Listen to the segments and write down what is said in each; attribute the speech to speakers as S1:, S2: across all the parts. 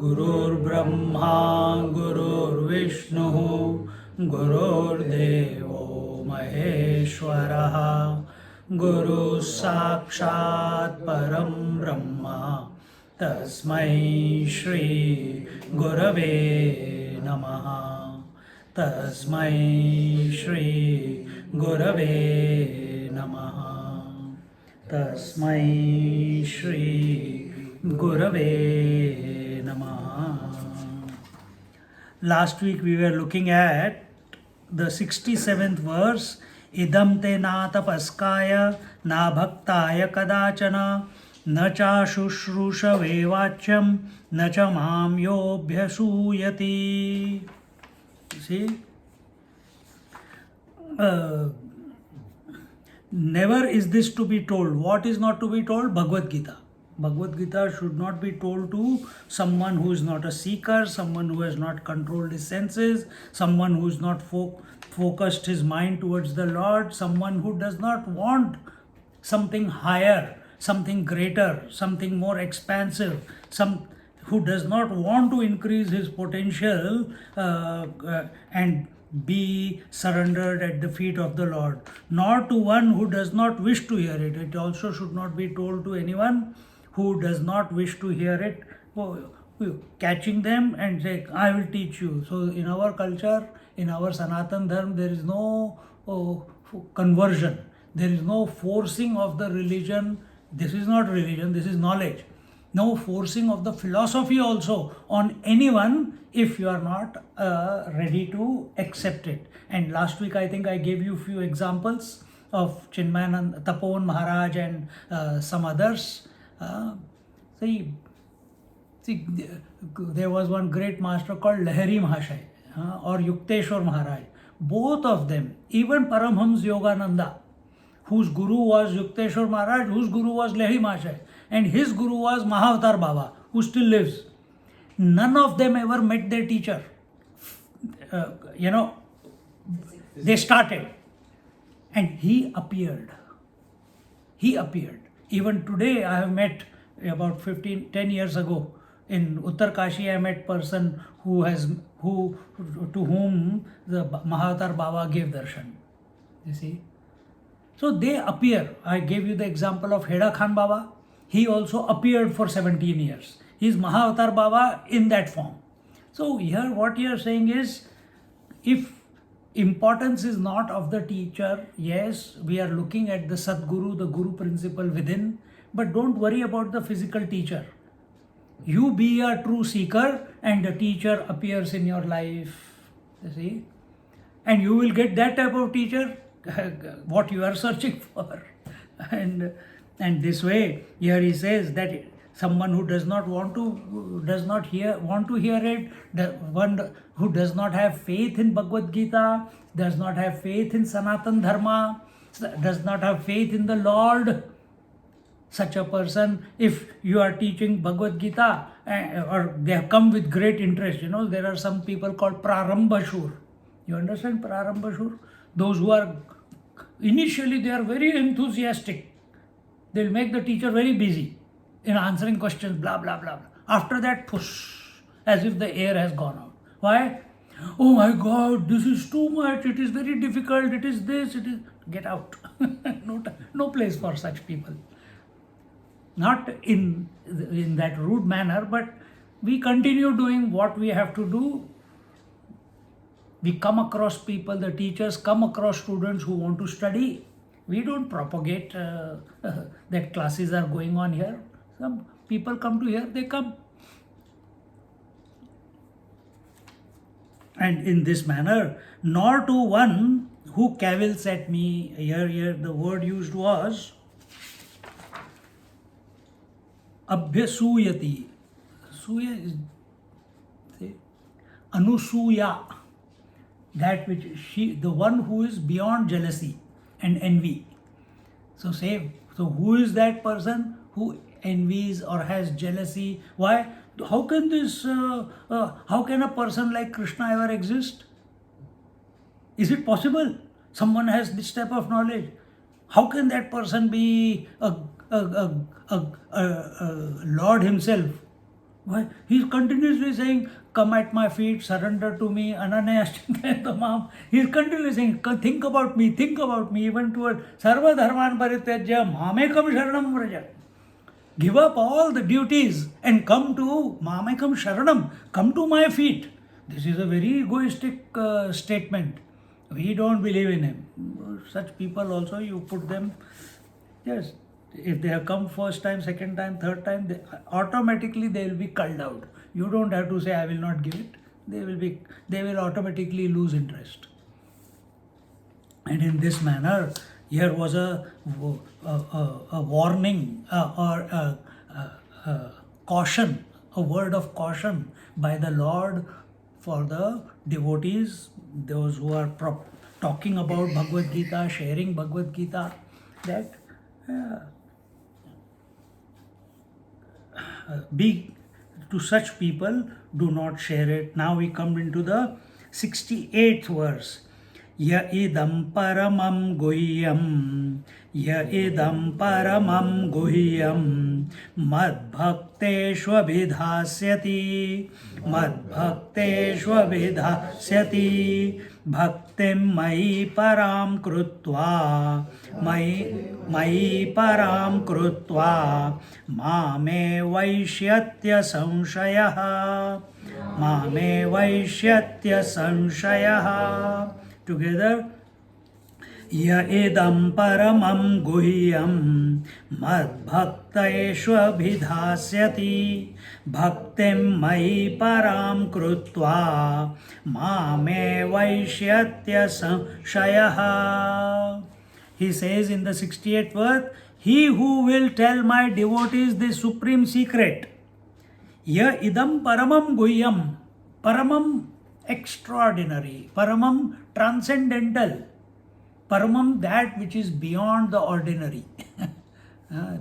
S1: गुरुर्ब्रह्मा गुरुर्विष्णुः गुरुर्देवो महेश्वरः गुरुः साक्षात् परं ब्रह्म तस्मै श्री गुरवे नमः तस्मै श्री गुरवे नमः तस्मै श्री गुरवे नमः. Last week we were looking at the 67th verse. Idam te na tapaskaya na bhaktaya kadachana na cha shushrusha vevacham na cha mam yobhyasuyati. See? Never is this to be told. What is not to be told? Bhagavad Gita. Bhagavad Gita should not be told to someone who is not a seeker, someone who has not controlled his senses, someone who is not focused his mind towards the Lord, someone who does not want something higher, something greater, something more expansive, who does not want to increase his potential and be surrendered at the feet of the Lord, nor to one who does not wish to hear it. It also should not be told to anyone who does not wish to hear it, catching them and say, I will teach you. So in our culture, in our Sanatan Dharma, there is no conversion. There is no forcing of the religion. This is not religion, this is knowledge. No forcing of the philosophy also on anyone if you are not ready to accept it. And last week I think I gave you a few examples of Chinmayananda, Tapon Maharaj and some others. See, there was one great master called Lahari Mahashay or Yukteswar Maharaj. Both of them, even Paramhams Yogananda, whose guru was Yukteswar Maharaj, whose guru was Lahari Mahashay, and his guru was Mahavatar Baba, who still lives. None of them ever met their teacher. They started and he appeared. He appeared. Even today I have met, about 10 years ago, in Uttar Kashi I met person to whom the Mahavatar Baba gave darshan. You see? So they appear. I gave you the example of Heda Khan Baba. He also appeared for 17 years. He is Mahavatar Baba in that form. So here what you are saying is, if importance is not of the teacher, yes, we are looking at the Sadguru, the Guru principle within, but don't worry about the physical teacher. You be a true seeker and the teacher appears in your life, you see, and you will get that type of teacher, what you are searching for. And this way, here he says that someone who does not want to hear it, the one who does not have faith in Bhagavad Gita, does not have faith in Sanatan Dharma, does not have faith in the Lord, such a person, if you are teaching Bhagavad Gita, or they have come with great interest, there are some people called Prarambhashur. You understand Prarambhashur? Those who are, initially they are very enthusiastic. They will make the teacher very busy in answering questions, blah, blah, blah. After that, push, as if the air has gone out. Why? Oh my God, this is too much, it is very difficult, it is this, it is... Get out. No place for such people. Not in that rude manner, but we continue doing what we have to do. We come across people, the teachers come across students who want to study. We don't propagate that classes are going on here. Some people come to here, they come. And in this manner, nor to one who cavils at me. Here the word used was abhyasuyati. Suya is, say, anusuya, that which the one who is beyond jealousy and envy. So who is that person who envies or has jealousy? Why? How can how can a person like Krishna ever exist? Is it possible? Someone has this type of knowledge. How can that person be a Lord himself? Why? He's continuously saying, come at my feet, surrender to me, ananayashtamam. He's continuously saying, think about me, even toward sarva dharman parityajya mamekam sharanam vraja. Give up all the duties and come to mamekam sharanam, come to my feet. This is a very egoistic statement. We don't believe in him. Such people also, you put them, yes, if they have come first time, second time, third time, automatically they will be culled out. You don't have to say, I will not give it. They will automatically lose interest. And in this manner, here was a warning or a caution, a word of caution by the Lord for the devotees, those who are talking about Bhagavad Gita, sharing Bhagavad Gita, that to such people, do not share it. Now we come into the 68th verse. Ya idam paramam guhyam mad bhakteshvabhidhasyati bhaktim mai param krutva mame vaishyatya sanshayah. Together, ya idam paramam guhyam mad bhaktaeshvabhidhasyati bhaktim mai param krutva mame vaishyatya sanshayah. He says in the 68th verse, he who will tell my devotees the supreme secret, ya idam paramam guhyam, paramam extraordinary, paramam transcendental, paramam that which is beyond the ordinary,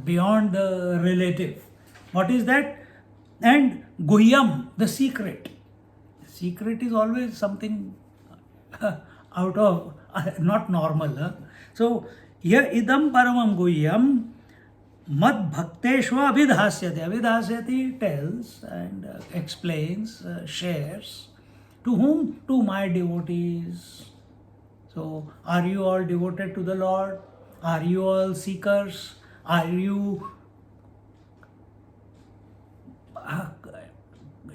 S1: beyond the relative. What is that? And guhyam, the secret. Secret is always something out of not normal. So here idam paramam guhyam mad bhakteshva abhidhasyati. Abhidhasyati tells and explains, shares. To whom? To my devotees. So, are you all devoted to the Lord? Are you all seekers? Are you,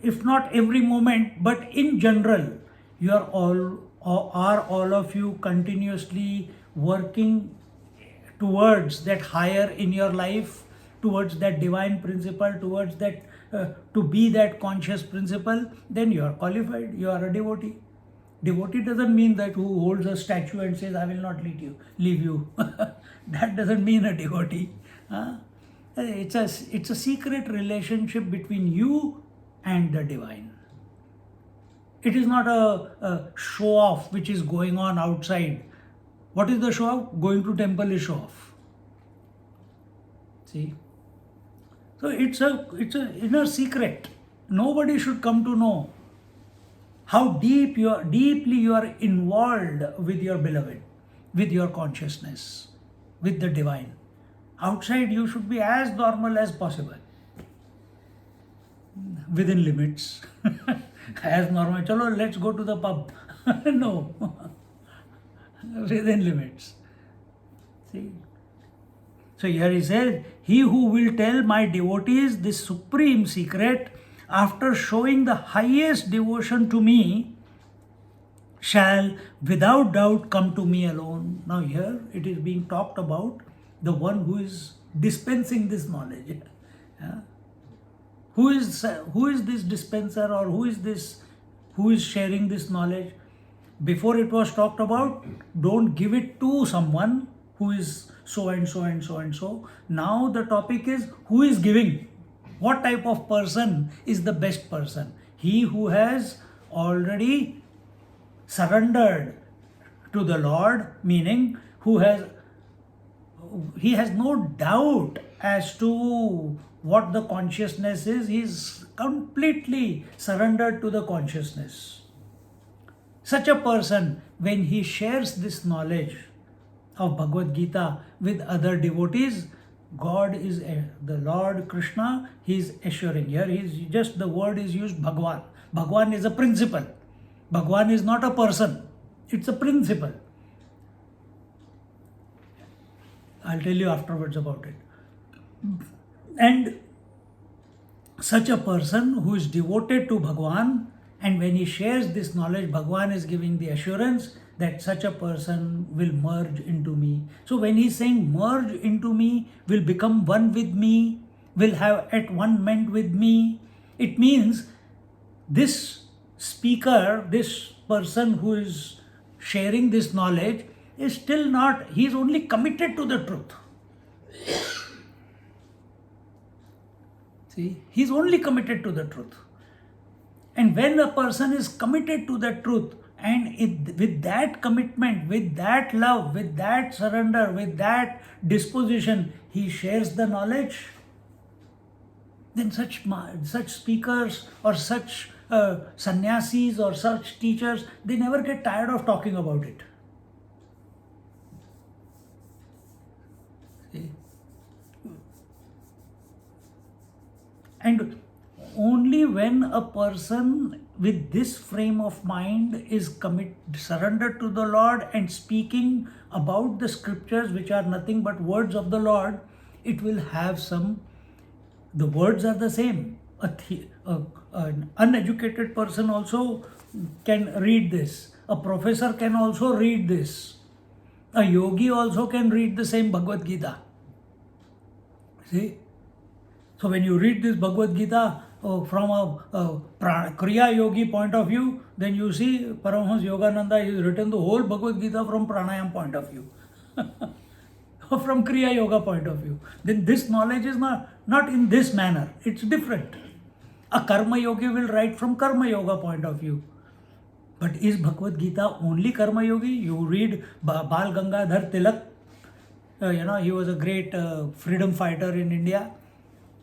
S1: if not every moment, but in general, you are all of you continuously working towards that higher in your life, towards that divine principle, towards that to be that conscious principle, then you are qualified, you are a devotee. Devotee doesn't mean that who holds a statue and says, I will not leave you. That doesn't mean a devotee. It's a secret relationship between you and the divine. It is not a show off which is going on outside. What is the show off? Going to temple is show off. See? So it's a inner secret. Nobody should come to know how deeply you are involved with your beloved, with your consciousness, with the divine. Outside you should be as normal as possible, within limits. As normal. Chalo, let's go to the pub. No, within limits. See. So here he says, he who will tell my devotees this supreme secret after showing the highest devotion to me shall without doubt come to me alone. Now here it is being talked about the one who is dispensing this knowledge. Who is this dispenser, or who is sharing this knowledge? Before it was talked about, don't give it to someone who is so and so and so and so. Now the topic is who is giving. What type of person is the best person? He who has already surrendered to the Lord, meaning he has no doubt as to what the consciousness is. He is completely surrendered to the consciousness. Such a person, when he shares this knowledge of Bhagavad Gita with other devotees, God is the Lord Krishna, he is assuring. Here the word is used Bhagwan. Bhagwan is a principle. Bhagwan is not a person, it's a principle. I'll tell you afterwards about it. And such a person who is devoted to Bhagwan, and when he shares this knowledge, Bhagwan is giving the assurance that such a person will merge into me. So when he's saying merge into me, will become one with me, will have at one ment with me, it means this speaker, this person who is sharing this knowledge is still not, he is only committed to the truth. See, he is only committed to the truth. And when a person is committed to the truth, and with that commitment, with that love, with that surrender, with that disposition, he shares the knowledge, then such speakers or such sannyasis or such teachers, they never get tired of talking about it. See? And only when a person with this frame of mind is surrendered to the Lord and speaking about the scriptures, which are nothing but words of the Lord, it will have the words are the same. An uneducated person also can read this. A professor can also read this. A yogi also can read the same Bhagavad Gita. See? So when you read this Bhagavad Gita from a Kriya Yogi point of view, then you see Paramahansa Yogananda has written the whole Bhagavad Gita from Pranayam point of view. Or from Kriya Yoga point of view. Then this knowledge is not in this manner. It's different. A Karma Yogi will write from Karma Yoga point of view. But is Bhagavad Gita only Karma Yogi? You read Bal Gangadhar Tilak, he was a great freedom fighter in India.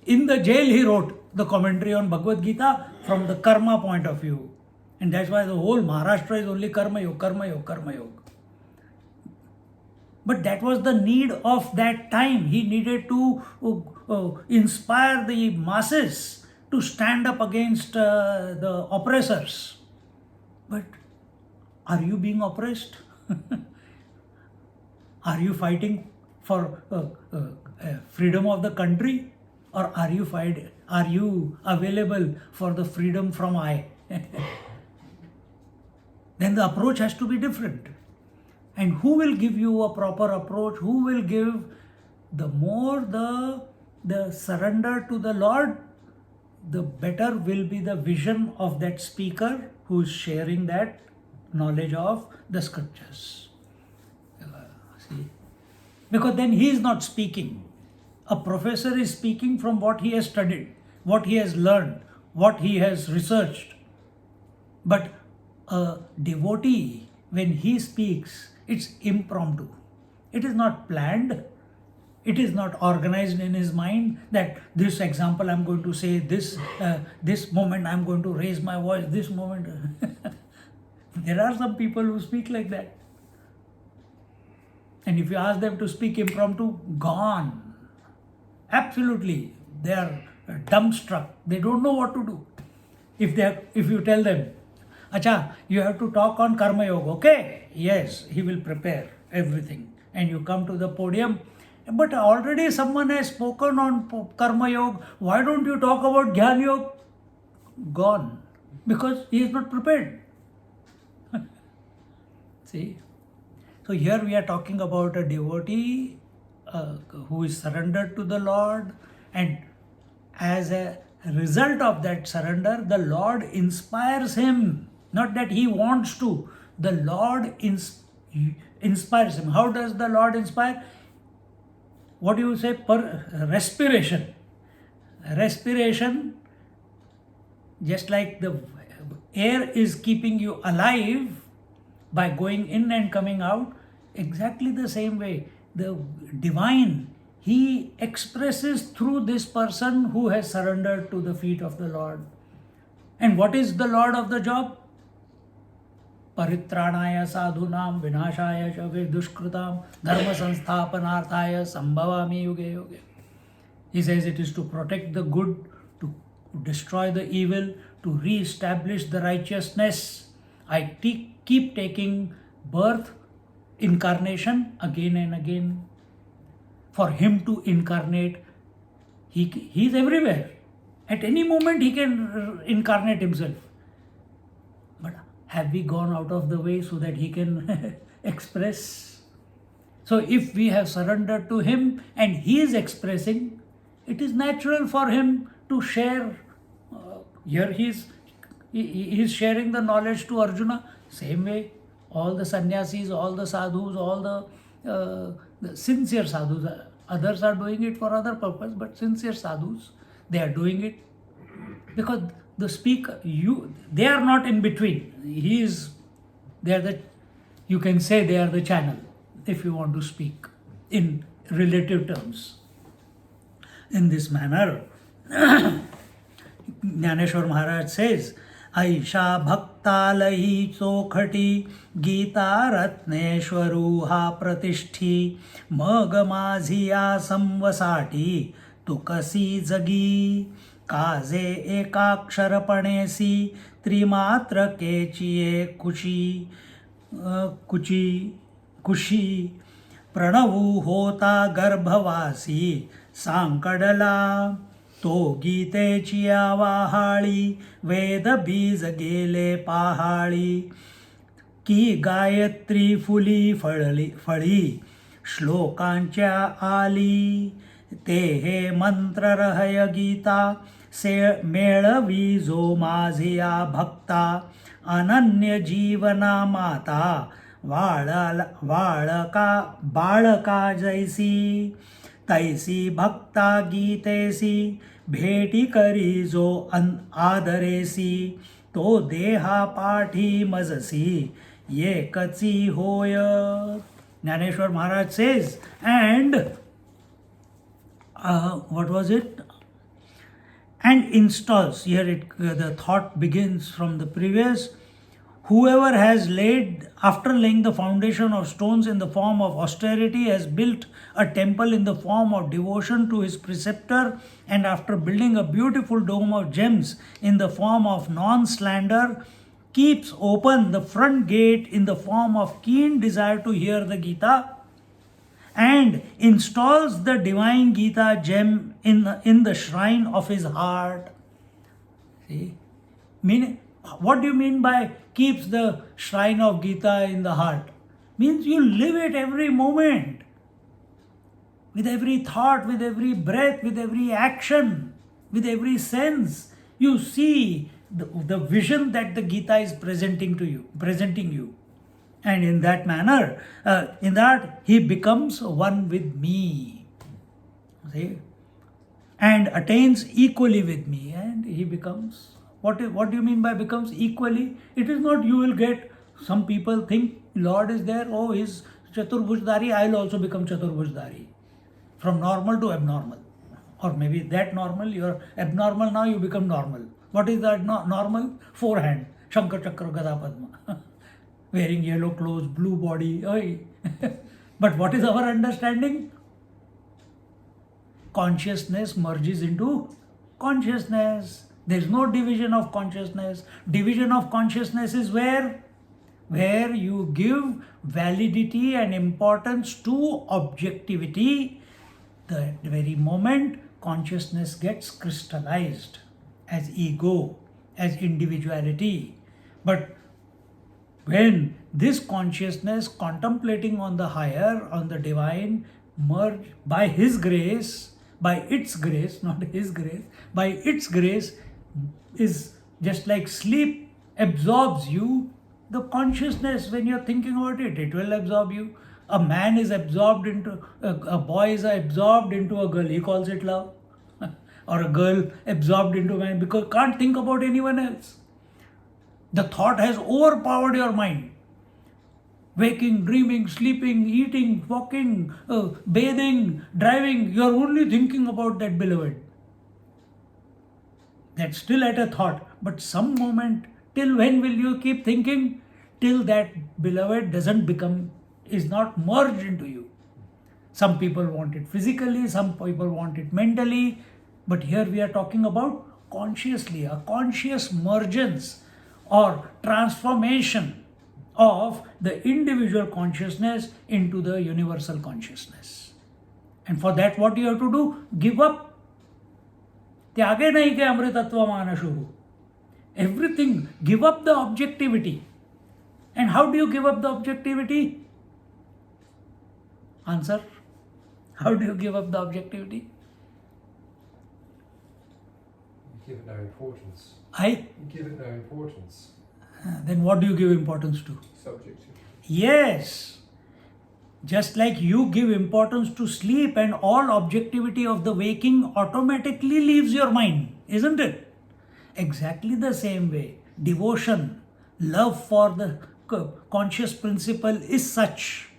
S1: In the jail, he wrote the commentary on Bhagavad Gita from the karma point of view. And that's why the whole Maharashtra is only Karma Yoga, Karma Yoga, Karma Yoga. But that was the need of that time. He needed to inspire the masses to stand up against the oppressors. But are you being oppressed? Are you fighting for freedom of the country? Or are you available for the freedom from I? Then the approach has to be different. And who will give you a proper approach? Who will give the more the surrender to the Lord, the better will be the vision of that speaker who is sharing that knowledge of the scriptures. See? Because then he is not speaking. A professor is speaking from what he has studied, what he has learned, what he has researched. But a devotee, when he speaks, it's impromptu. It is not planned. It is not organized in his mind that this example I'm going to say, this moment I'm going to raise my voice, this moment. There are some people who speak like that. And if you ask them to speak impromptu, gone. Absolutely, they are dumbstruck. They don't know what to do. If you tell them, Acha, you have to talk on Karma Yoga, okay? Yes, he will prepare everything. And you come to the podium, but already someone has spoken on Karma Yoga. Why don't you talk about Jnana Yoga? Gone. Because he is not prepared. See? So here we are talking about a devotee who is surrendered to the Lord, and as a result of that surrender, the Lord inspires him. Not that he wants to. The Lord inspires him. How does the Lord inspire? What do you say? Per respiration. Respiration, just like the air is keeping you alive by going in and coming out, exactly the same way, the divine, he expresses through this person who has surrendered to the feet of the Lord. And what is the Lord of the job? Paritranaya sadhunam vinashaya shavi dushkrutam dharma sansthapanarthaya sambhavami yuge yuge. He says it is to protect the good, to destroy the evil, to re-establish the righteousness. I keep taking birth, incarnation again and again. For him to incarnate, he is everywhere. At any moment he can incarnate himself. But have we gone out of the way so that he can express? So if we have surrendered to him and he is expressing, it is natural for him to share. Here he is sharing the knowledge to Arjuna. Same way, all the sannyasis, all the sadhus, all the sincere sadhus, others are doing it for other purpose, but sincere sadhus, they are doing it because the speaker, they are not in between. You can say they are the channel, if you want to speak in relative terms. In this manner, Gyaneshwari Maharaj says, Aisha bhaktalahi chokhati Gita ratneshwaruha pratishthi magamazhiya samvasati tukasi jagi kaze ekaksharapanesi trimatra kechiye kushi pranavu hota garbhavasi सांकडला तो गीतेची आवाहाळी वेद बीज गेले पहाळी की Gayatri fully फळी श्लोकांच्या आली ते हे मंत्र रहय गीता मेळवी जो माझिया भक्ता अनन्य जीवना माता बाळका जैसी तैसी भक्ता गीतेसी भेटी करी जो आदरेसी तो देहा पाठी मजसी ये कची होय. Gyaneshwari Maharaj says, and what was it? And installs. Here the thought begins from the previous. Whoever has after laying the foundation of stones in the form of austerity, has built a temple in the form of devotion to his preceptor, and after building a beautiful dome of gems in the form of non-slander, keeps open the front gate in the form of keen desire to hear the Gita, and installs the divine Gita gem in the shrine of his heart. See? What do you mean by keeps the shrine of Gita in the heart? Means you live it every moment. With every thought, with every breath, with every action, with every sense, you see the vision that the Gita is presenting you. And in that manner, in that he becomes one with me. See? And attains equally with me. And he becomes, what do you mean by becomes equally? It is not you will get, some people think Lord is there, oh he's Chaturbhujdhari, I will also become Chaturbhujdhari. From normal to abnormal. Or maybe that normal, you're abnormal now, you become normal. What is that normal? Forehand. Shankar Chakra Gada Padma. Wearing yellow clothes, blue body. But what is our understanding? Consciousness merges into consciousness. There is no division of consciousness. Division of consciousness is where you give validity and importance to objectivity. The very moment consciousness gets crystallized as ego, as individuality. But when this consciousness contemplating on the higher, on the divine, merge by His grace, by its grace, not His grace, by its grace, is just like sleep absorbs you. The consciousness, when you're thinking about it, it will absorb you. A man is absorbed into, a boy is absorbed into a girl, he calls it love. or a girl absorbed into mind because can't think about anyone else. The thought has overpowered your mind. Waking, dreaming, sleeping, eating, walking, bathing, driving, you are only thinking about that beloved. That's still at a thought, but some moment, till when will you keep thinking? Till that beloved is not merged into you. Some people want it physically, some people want it mentally, but here we are talking about consciously, a conscious mergence or transformation of the individual consciousness into the universal consciousness. And for that, what you have to do? Give up. त्यागे नहीं के अमृतत्व Manshu. Everything, give up the objectivity. And how do you give up the objectivity? Answer. How do you give up the objectivity?
S2: You give it no importance.
S1: You
S2: give it no importance.
S1: Then what do you give importance to?
S2: Subjective.
S1: Yes. Just like you give importance to sleep and all objectivity of the waking automatically leaves your mind, isn't it? Exactly the same way, devotion, love for the conscious principle is such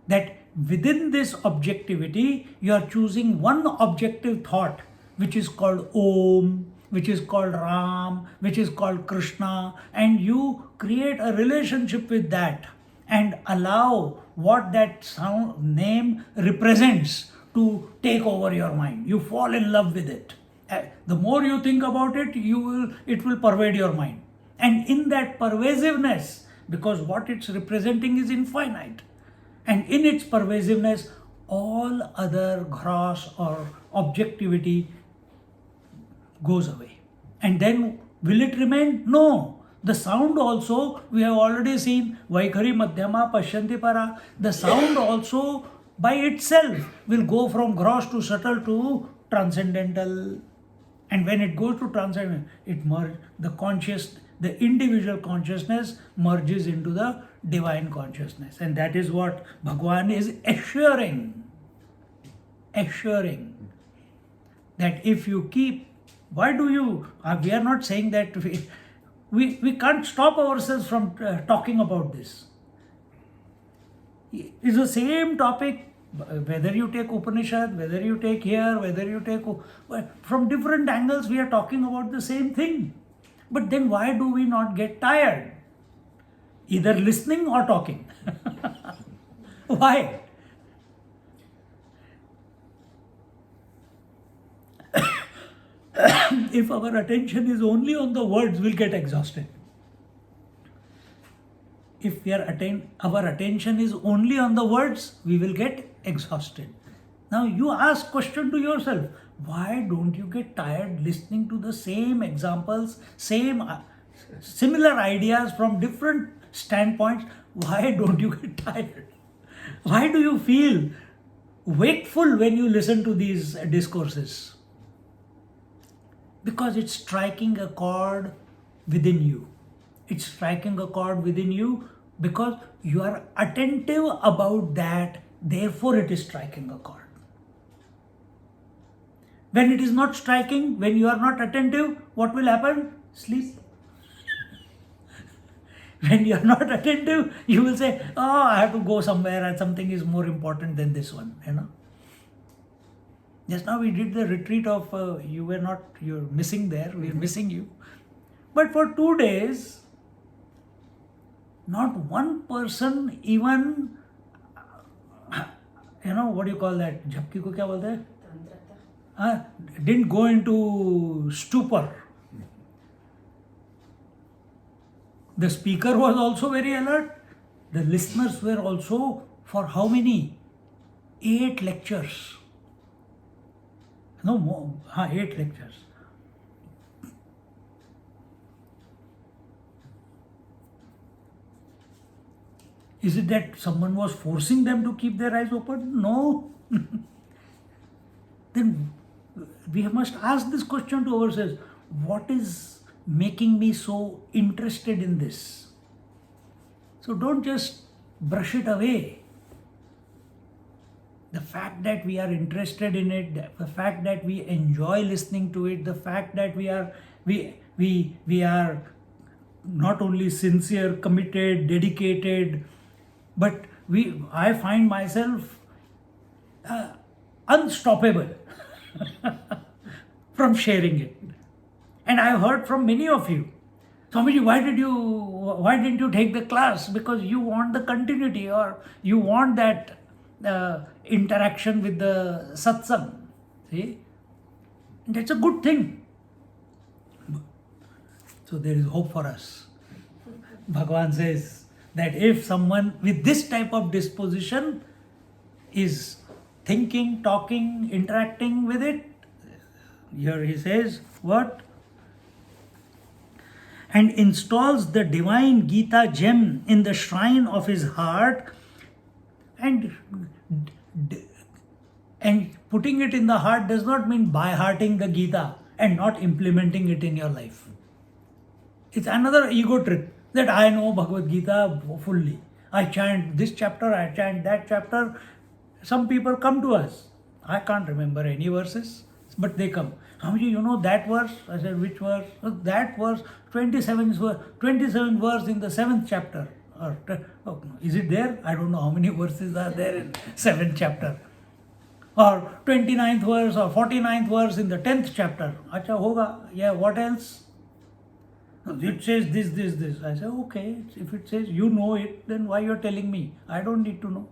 S1: that within this objectivity, you are choosing one objective thought, which is called Om, which is called Ram, which is called Krishna, and you create a relationship with that and allow what that sound name represents to take over your mind. You fall in love with it. The more you think about it, it will pervade your mind. And in that pervasiveness, because what it's representing is infinite, and in its pervasiveness, all other gross or objectivity goes away. And then will it remain? No. The sound also, we have already seen, Vaikhari Madhyama Pashyanti Para. The sound also by itself will go from gross to subtle to transcendental. And when it goes to transcendental, the individual consciousness merges into the divine consciousness. And that is what Bhagwan is assuring. That if you keep, we are not saying that we can't stop ourselves from talking about this. It's the same topic, whether you take Upanishad, whether you take here, whether you take, from different angles we are talking about the same thing. But then why do we not get tired? Either listening or talking. Why? If our attention is only on the words, we'll get exhausted. If our attention is only on the words, we will get exhausted. Now you ask question to yourself, why don't you get tired listening to the same examples, similar ideas from different standpoints? Why don't you get tired? Why do you feel wakeful when you listen to these discourses? Because it's striking a chord within you. It's striking a chord within you because you are attentive about that, therefore it is striking a chord. When it is not striking, when you are not attentive, what will happen? Sleep. When you are not attentive, you will say, oh, I have to go somewhere and something is more important than this one, Just now we did the retreat of, you're missing there, we're missing you. But for 2 days, not one person even, what do you call that? Jhapki ko kya bolte hain? Didn't go into stupor. The speaker was also very alert. The listeners were also, for how many? 8 lectures. No more, 8 lectures. Is it that someone was forcing them to keep their eyes open? No. Then we must ask this question to ourselves, what is making me so interested in this? So don't just brush it away. The fact that we are interested in it, the fact that we enjoy listening to it, the fact that we are not only sincere, committed, dedicated, but I find myself unstoppable from sharing it. And I've heard from many of you, Swamiji, why didn't you take the class? Because you want the continuity, or you want that interaction with the satsang. See? And that's a good thing. So there is hope for us. Bhagavan says that if someone with this type of disposition is thinking, talking, interacting with it, here he says, what? And installs the divine Gita gem in the shrine of his heart, and putting it in the heart does not mean by-hearting the Gita and not implementing it in your life. It's another ego trip that I know Bhagavad Gita fully. I chant this chapter, I chant that chapter. Some people come to us. I can't remember any verses, but they come. Swamiji, you know that verse? I said, which verse? That verse, 27 verse in the 7th chapter. Or, oh, is it there? I don't know how many verses are there in 7th chapter. Or 29th verse or 49th verse in the 10th chapter. Acha hoga. Yeah, what else? It says this. I say, okay, if it says you know it, then why you're telling me? I don't need to know.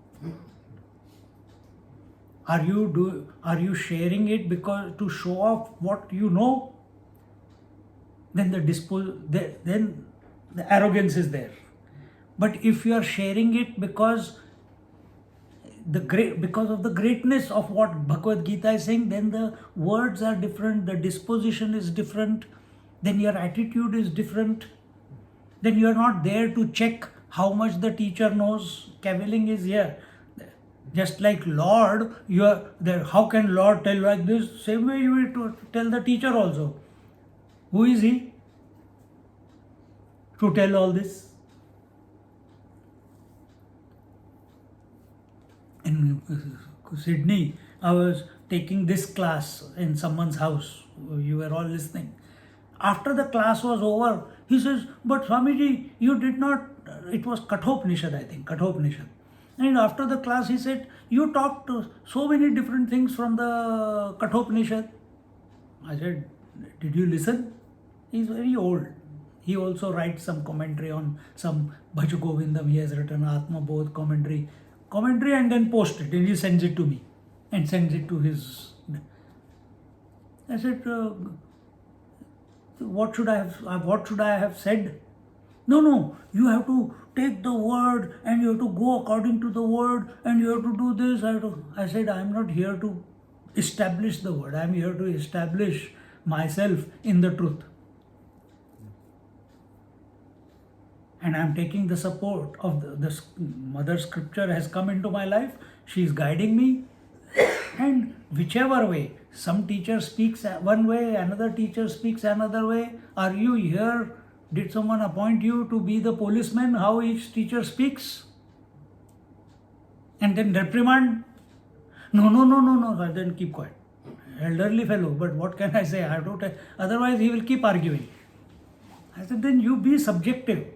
S1: Are you sharing it because to show off what you know? Then then the arrogance is there. But if you are sharing it because of the greatness of what Bhagavad Gita is saying, then the words are different, the disposition is different, then your attitude is different. Then you are not there to check how much the teacher knows. Cavilling is here. Just like Lord, you are there. How can Lord tell like this? Same way you will to tell the teacher also. Who is he to tell all this? In Sydney, I was taking this class in someone's house. You were all listening. After the class was over, he says, but Swamiji, you did not, it was Kathopanishad, I think, Kathopanishad. And after the class, he said, you talked so many different things from the Kathopanishad. I said, did you listen? He's very old. He also writes some commentary on some Bhaj Govindam. He has written Atma Bodh commentary and then post it, and he sends it to me and sends it to his. I said, what should I have said? No, you have to take the word and you have to go according to the word and you have to do this. I said, I'm not here to establish the word. I'm here to establish myself in the truth. And I'm taking the support of the Mother Scripture has come into my life. She is guiding me. And whichever way, some teacher speaks one way, another teacher speaks another way. Are you here? Did someone appoint you to be the policeman, how each teacher speaks? And then reprimand? No, then keep quiet. Elderly fellow, but what can I say? I have to tell. Otherwise he will keep arguing. I said, then you be subjective.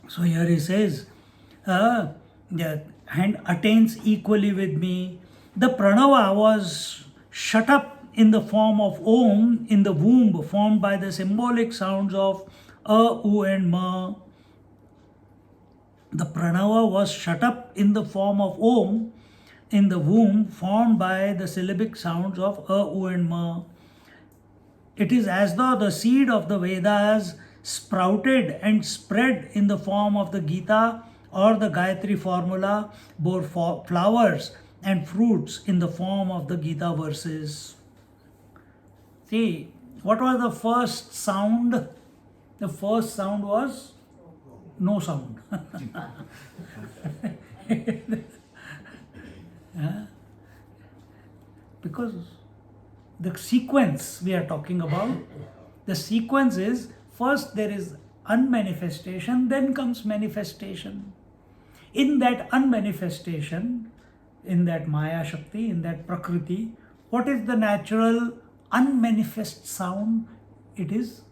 S1: So here he says, the hand attains equally with me. The pranava was shut up in the form of Om in the womb, formed by the symbolic sounds of A, U and Ma. The pranava was shut up in the form of Om in the womb, formed by the syllabic sounds of A, U and Ma. It is as though the seed of the Vedas sprouted and spread in the form of the Gita or the Gayatri formula, bore flowers and fruits in the form of the Gita verses. See, what was the first sound? The first sound was no sound. Because the sequence we are talking about, the sequence is first there is unmanifestation, then comes manifestation. In that unmanifestation, in that Maya Shakti, in that Prakriti, what is the natural unmanifest sound? It is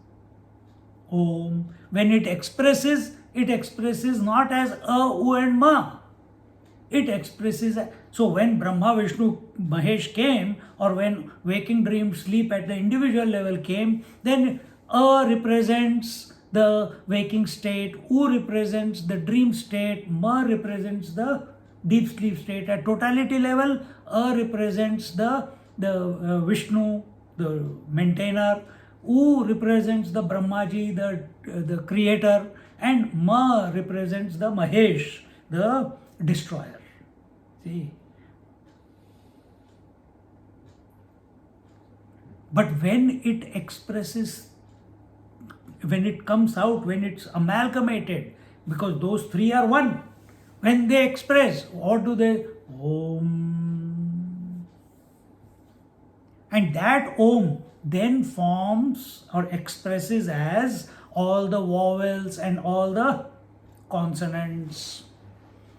S1: Om. When it expresses not as A, U and Ma. It expresses. So when Brahma, Vishnu, Mahesh came, or when waking, dream, sleep at the individual level came, then A represents the waking state, U represents the dream state, Ma represents the deep sleep state. At totality level, A represents the Vishnu, the maintainer, U represents the Brahmaji, the creator, and Ma represents the Mahesh, the destroyer. See? But when it expresses, when it comes out, when it's amalgamated, because those three are one, when they express, what do they? Om. And that Om then forms or expresses as all the vowels and all the consonants.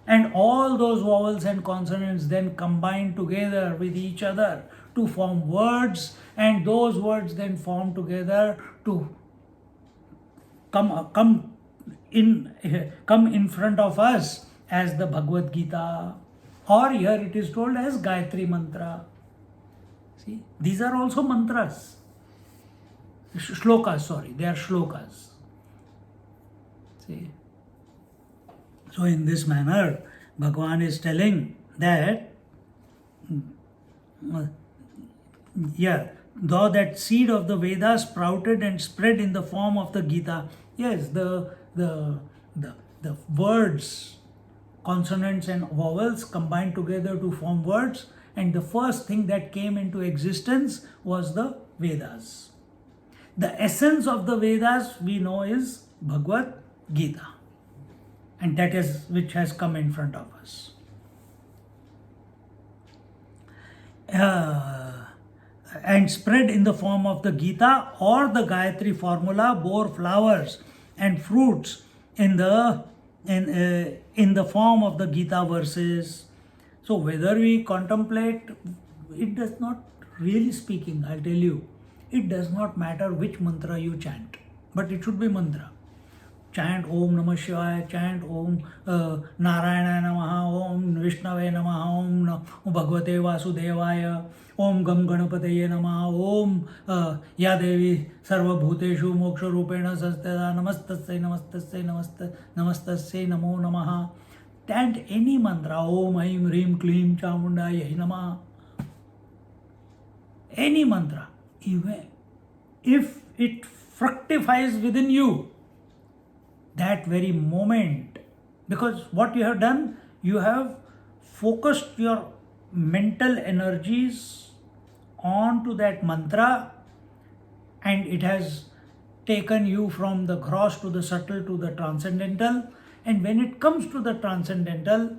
S1: And all those vowels and consonants then combine together with each other to form words, and those words then form together to come in front of us as the Bhagavad Gita, or here it is told as Gayatri Mantra. See, these are also mantras. Shlokas, sorry, they are shlokas. See. So in this manner, Bhagavan is telling that, though that seed of the Vedas sprouted and spread in the form of the Gita. Yes, the words, consonants and vowels combined together to form words, and the first thing that came into existence was the Vedas. The essence of the Vedas we know is Bhagavad Gita. And that is which has come in front of us. And spread in the form of the Gita, or the Gayatri formula bore flowers and fruits in the form of the Gita verses. So whether we contemplate, it does not, really speaking, I'll tell you, it does not matter which mantra you chant, but it should be mantra. Chant Om Namah Shivaya, chant Om Narayana Namaha, Om Vishnave Namaha, Om Bhagavate Vasudevaya, Om Gam Ganapataye Namaha, Om Ya Devi Sarva Bhuteshu Moksha Rupena Sastada, Namastasya Namastasya Namastasya Namo Namaha. Chant any mantra, Om Aim Rim Klim Chamundaya Namaha. Any mantra, even if it fructifies within you, that very moment, because what you have done, you have focused your mental energies onto that mantra, and it has taken you from the gross to the subtle to the transcendental. And when it comes to the transcendental,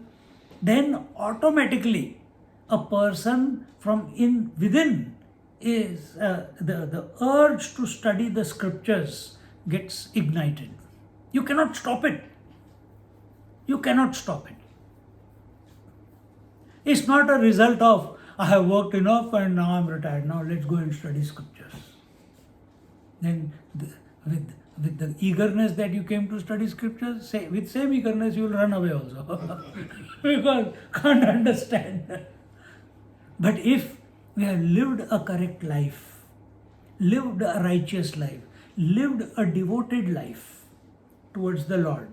S1: then automatically a person from within is the urge to study the scriptures gets ignited. You cannot stop it. You cannot stop it. It's not a result of, I have worked enough and now I'm retired. Now let's go and study scriptures. Then with the eagerness that you came to study scriptures, with same eagerness you will run away also. Because can't understand. But if we have lived a correct life, lived a righteous life, lived a devoted life towards the Lord,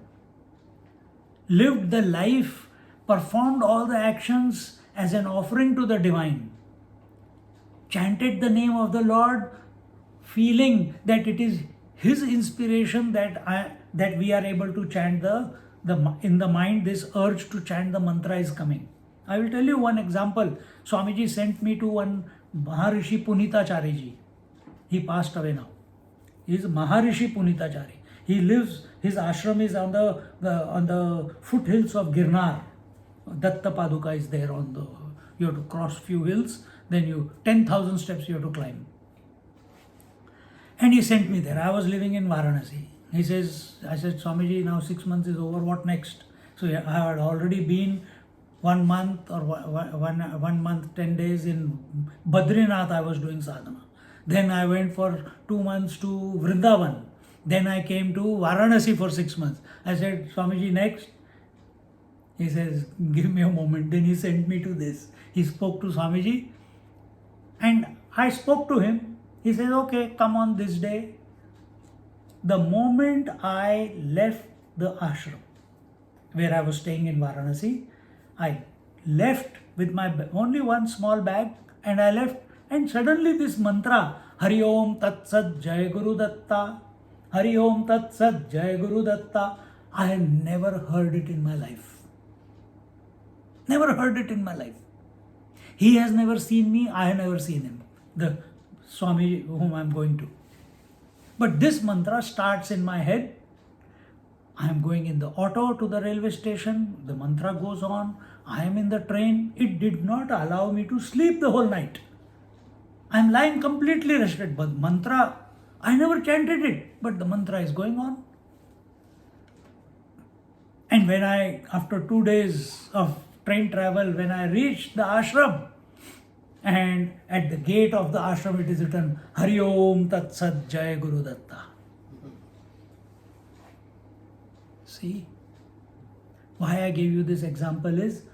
S1: lived the life, performed all the actions as an offering to the divine, chanted the name of the Lord, feeling that it is His inspiration that we are able to chant in the mind, this urge to chant the mantra is coming. I will tell you one example. Swamiji sent me to one Maharishi Punitachari ji. He passed away now. He is Maharishi Punitachari. He lives, his ashram is on the foothills of Girnar. Datta Paduka is there you have to cross few hills, then 10,000 steps you have to climb. And he sent me there. I was living in Varanasi. I said, Swamiji, now 6 months is over, what next? So yeah, I had already been 1 month or 1 month, 10 days in Badrinath, I was doing sadhana. Then I went for 2 months to Vrindavan. Then I came to Varanasi for 6 months. I said, Swamiji, next. He says, give me a moment. Then he sent me to this. He spoke to Swamiji and I spoke to him. He says, okay, come on this day. The moment I left the ashram where I was staying in Varanasi, I left with my only one small bag and I left, and suddenly this mantra, Hari Om Tat Sat Jai Guru Datta, Hari Om Tat Sat Jai Guru Datta, I had never heard it in my life. Never heard it in my life. He has never seen me, I have never seen him, the Swami whom I am going to. But this mantra starts in my head. I am going in the auto to the railway station. The mantra goes on. I am in the train. It did not allow me to sleep the whole night. I am lying completely rested. But mantra, I never chanted it. But the mantra is going on. And when after 2 days of train travel, when I reached the ashram, and at the gate of the ashram it is written, Hari Om Tat Sat Jai Guru Datta. See, why I gave you this example is,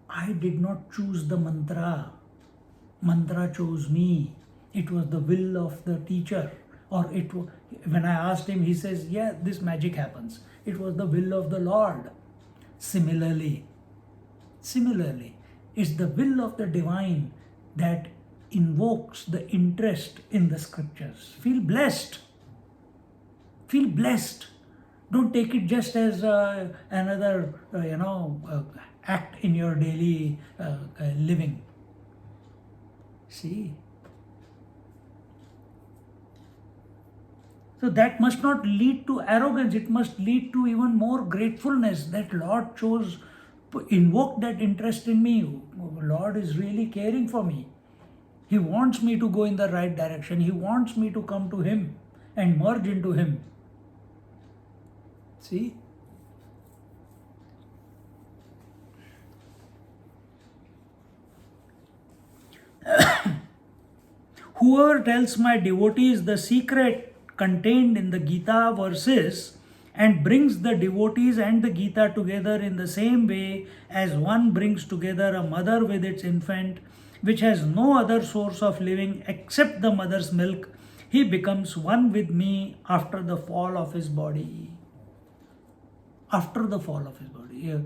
S1: I did not choose the mantra. Mantra chose me. It was the will of the teacher. Or when I asked him, he says, yeah, this magic happens. It was the will of the Lord. Similarly, it's the will of the divine that invokes the interest in the scriptures. Feel blessed. Feel blessed. Don't take it just as another, act in your daily living. See? So that must not lead to arrogance. It must lead to even more gratefulness that Lord invoked that interest in me. Lord is really caring for me. He wants me to go in the right direction. He wants me to come to Him and merge into Him. See? Whoever tells my devotees the secret contained in the Gita verses and brings the devotees and the Gita together in the same way as one brings together a mother with its infant, which has no other source of living except the mother's milk, he becomes one with me after the fall of his body. After the fall of his body. Yeah.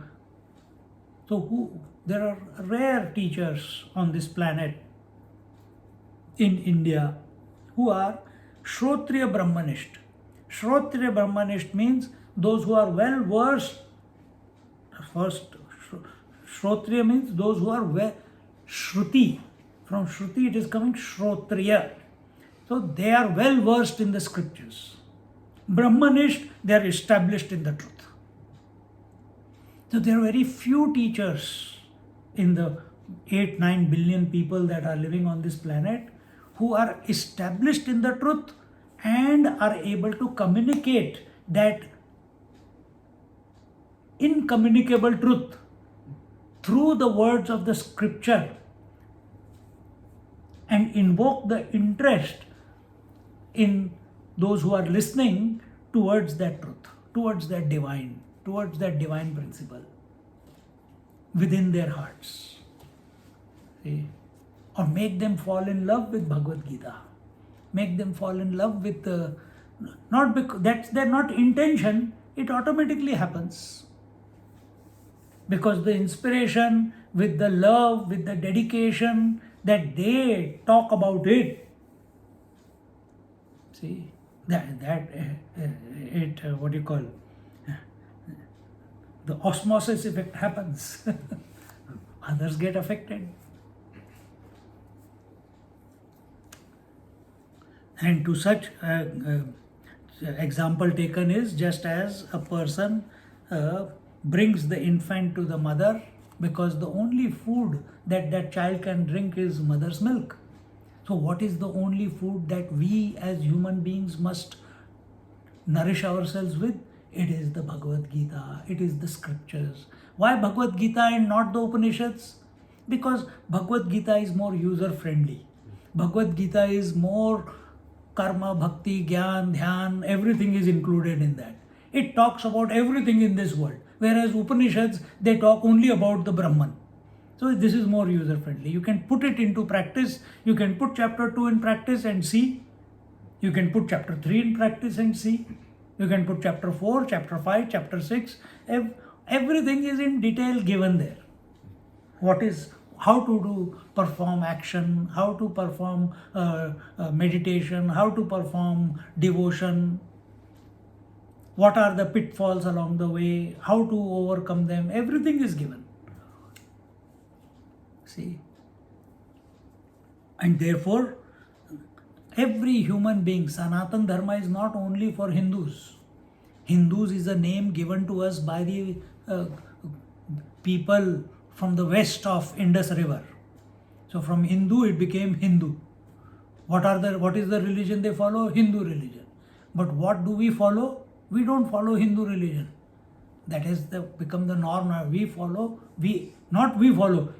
S1: So there are rare teachers on this planet in India who are Shrotriya Brahmanist. Shrotriya Brahmanist means those who are well versed. First, Shrotriya means those who are well. Shruti. From Shruti it is coming Shrotriya. So they are well versed in the scriptures. Brahmanist, they are established in the truth. So there are very few teachers in the 8-9 billion people that are living on this planet who are established in the truth and are able to communicate that incommunicable truth through the words of the scripture and invoke the interest in those who are listening towards that truth, towards that divine principle within their hearts. See? Or make them fall in love with Bhagavad Gita. Make them fall in love with not because that's their not intention, it automatically happens. Because the inspiration, with the love, with the dedication that they talk about it. See, what do you call? The osmosis effect happens. Others get affected. And to such example taken is just as a person brings the infant to the mother because the only food that child can drink is mother's milk. So what is the only food that we as human beings must nourish ourselves with? It is the Bhagavad Gita, it is the scriptures. Why Bhagavad Gita and not the Upanishads? Because Bhagavad Gita is more user friendly. Bhagavad Gita is more karma, bhakti, gyan, dhyan, everything is included in that. It talks about everything in this world. Whereas Upanishads, they talk only about the Brahman. So this is more user friendly. You can put it into practice. You can put chapter 2 in practice and see. You can put chapter 3 in practice and see. You can put chapter 4, chapter 5, chapter 6. Everything is in detail given there. What is, how to do, perform action, how to perform meditation, how to perform devotion, what are the pitfalls along the way, how to overcome them, everything is given. See? And therefore, every human being, Sanatan Dharma is not only for Hindus. Hindus is a name given to us by the people from the west of Indus River. So from Hindu it became Hindu. What is the religion they follow? Hindu religion. But what do we follow? We don't follow Hindu religion. That has become the norm now.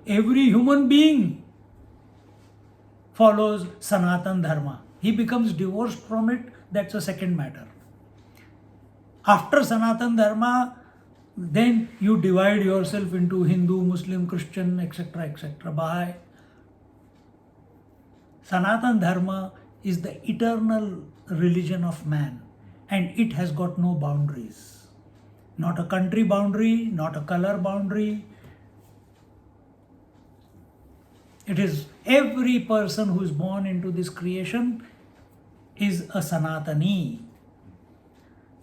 S1: Every human being follows Sanatan Dharma. He becomes divorced from it, that's a second matter. After Sanatan Dharma, then you divide yourself into Hindu, Muslim, Christian, etc., etc. Baha'i. Sanatan Dharma is the eternal religion of man, and it has got no boundaries. Not a country boundary, not a color boundary. It is every person who is born into this creation is a Sanatani.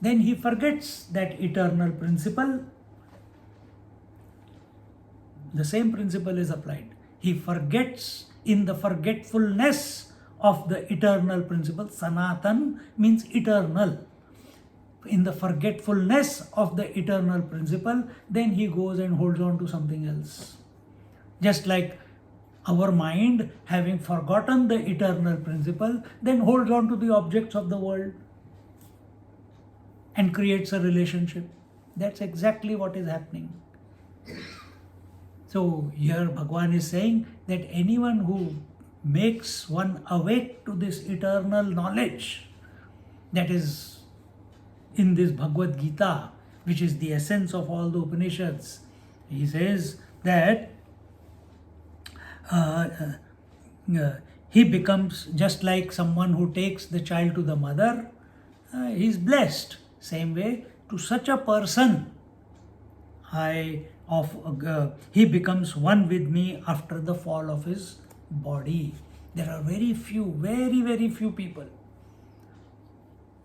S1: Then he forgets that eternal principle. The same principle is applied. He forgets in the forgetfulness of the eternal principle. Sanatan means eternal. In the forgetfulness of the eternal principle, then he goes and holds on to something else. Just like our mind, having forgotten the eternal principle, then holds on to the objects of the world and creates a relationship. That's exactly what is happening. So here Bhagavan is saying that anyone who makes one awake to this eternal knowledge that is in this Bhagavad Gita, which is the essence of all the Upanishads, he says that he becomes just like someone who takes the child to the mother, he is blessed. Same way, to such a person, he becomes one with me after the fall of his body. There are very few people.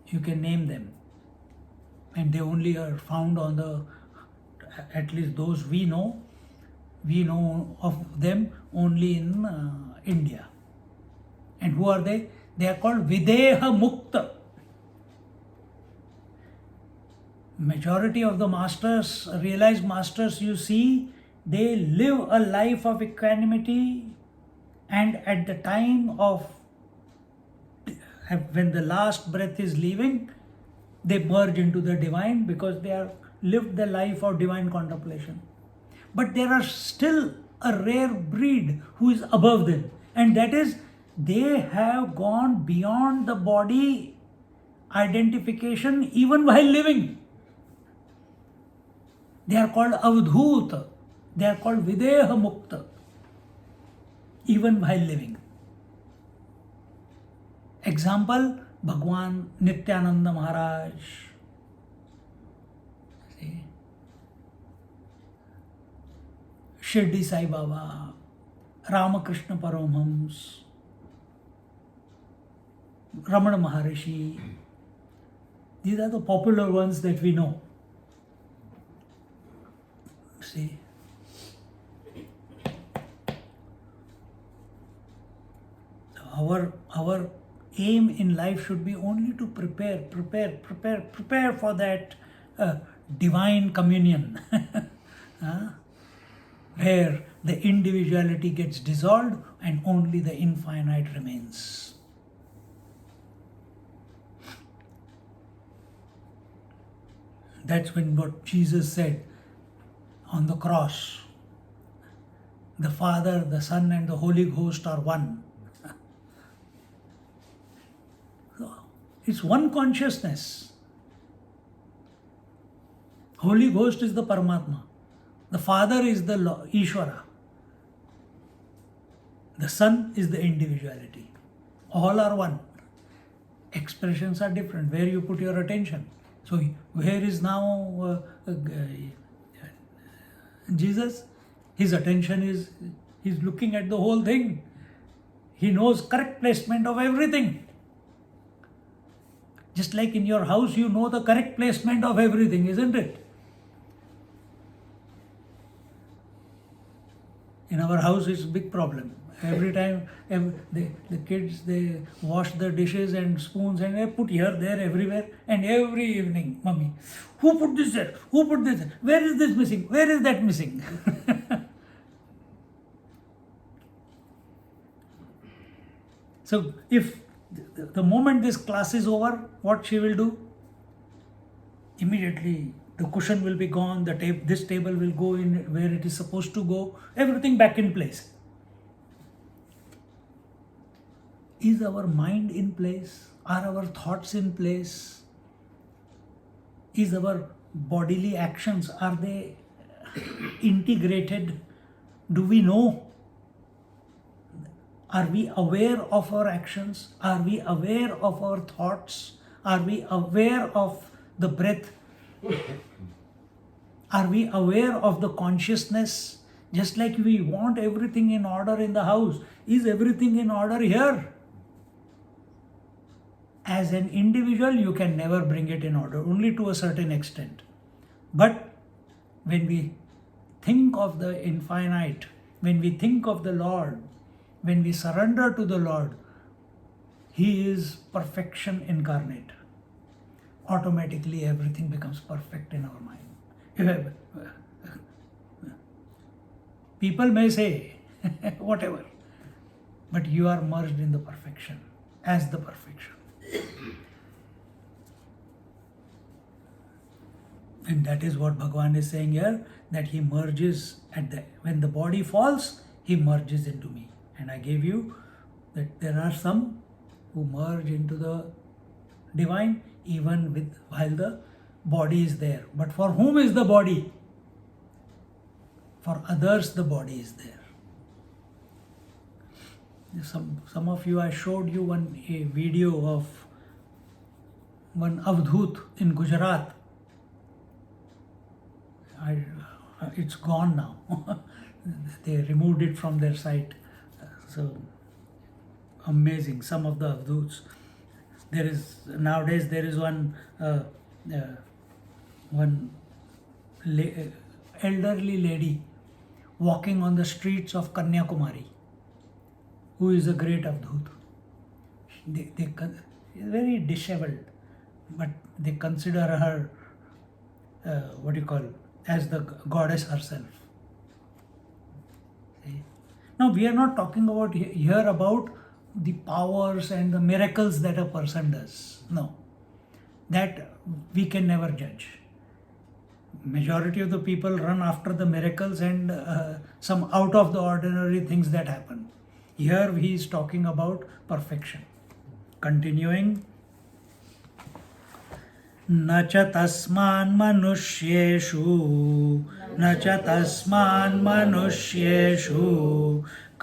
S1: You can name them. And they only are found on at least those we know of them only in India. And who are they? They are called Videha Mukta. Majority of the masters, realized masters you see, they live a life of equanimity, and at the time of when the last breath is leaving, they merge into the divine because they have lived the life of divine contemplation. But there are still a rare breed who is above them, and that is they have gone beyond the body identification even while living. They are called Avdhuta. They are called Videha Mukta, even while living. Example, Bhagwan Nityananda Maharaj. See? Shirdi Sai Baba, Ramakrishna Paramhams, Ramana Maharishi. These are the popular ones that we know. See? Our aim in life should be only to prepare for that divine communion where the individuality gets dissolved and only the infinite remains. That's when what Jesus said on the cross. The Father, the Son and the Holy Ghost are one. So, it's one consciousness. Holy Ghost is the Paramatma. The Father is the Ishvara. The Son is the individuality. All are one. Expressions are different, where you put your attention. So, where is now Jesus? His attention is, he's looking at the whole thing. He knows correct placement of everything. Just like in your house, you know the correct placement of everything, isn't it? In our house, it's a big problem. Every time the kids, they wash the dishes and spoons and they put here, there, everywhere. And every evening, Mummy, who put this there? Who put this there? Where is this missing? Where is that missing? So if the moment this class is over, what she will do? Immediately the cushion will be gone, this table will go in where it is supposed to go, everything back in place. Is our mind in place? Are our thoughts in place? Is our bodily actions, are they integrated? Do we know? Are we aware of our actions? Are we aware of our thoughts? Are we aware of the breath? Are we aware of the consciousness? Just like we want everything in order in the house. Is everything in order here? As an individual, you can never bring it in order, only to a certain extent. But when we think of the infinite, when we think of the Lord, when we surrender to the Lord, He is perfection incarnate. Automatically everything becomes perfect in our mind. People may say whatever, but you are merged in the perfection, as the perfection. And that is what Bhagavan is saying here, that He merges when the body falls, He merges into me. And I gave you that there are some who merge into the divine even while the body is there. But for whom is the body? For others the body is there. Some of you, I showed you a video of one Avdhut in Gujarat. It's gone now. They removed it from their site. So amazing, some of the Avdhuts. Nowadays there is one elderly lady walking on the streets of Kanyakumari, who is a great Avdhut. They very disheveled, but they consider her as the goddess herself. See? Now we are not talking about here about the powers and the miracles that a person does. No, that we can never judge. Majority of the people run after the miracles and some out of the ordinary things that happen. Here he is talking about perfection. Continuing. न च तस्मान् मनुष्येषु न च तस्मान् मनुष्येषु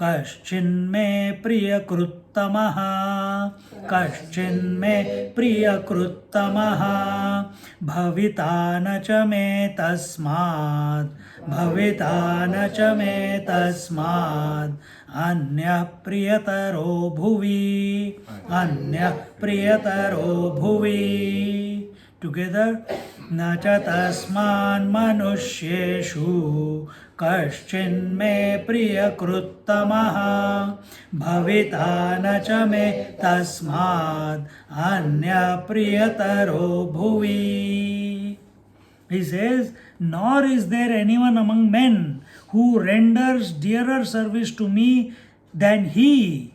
S1: कश्चिन्मे प्रियकृत्तमः कश्चिन्मे प्रियकृत्तमः भविता न च मे तस्मात् भविता न च मे तस्मात् अन्यः प्रियतरो भुवि अन्यः प्रियतरो भुवि. Together, न च तस्मान् मनुष्येषु कश्चिन्मे प्रियकृत्तमः भविता न च मे तस्मात् अन्यः प्रियतरो भुवि. He says, nor is there anyone among men who renders dearer service to me than he.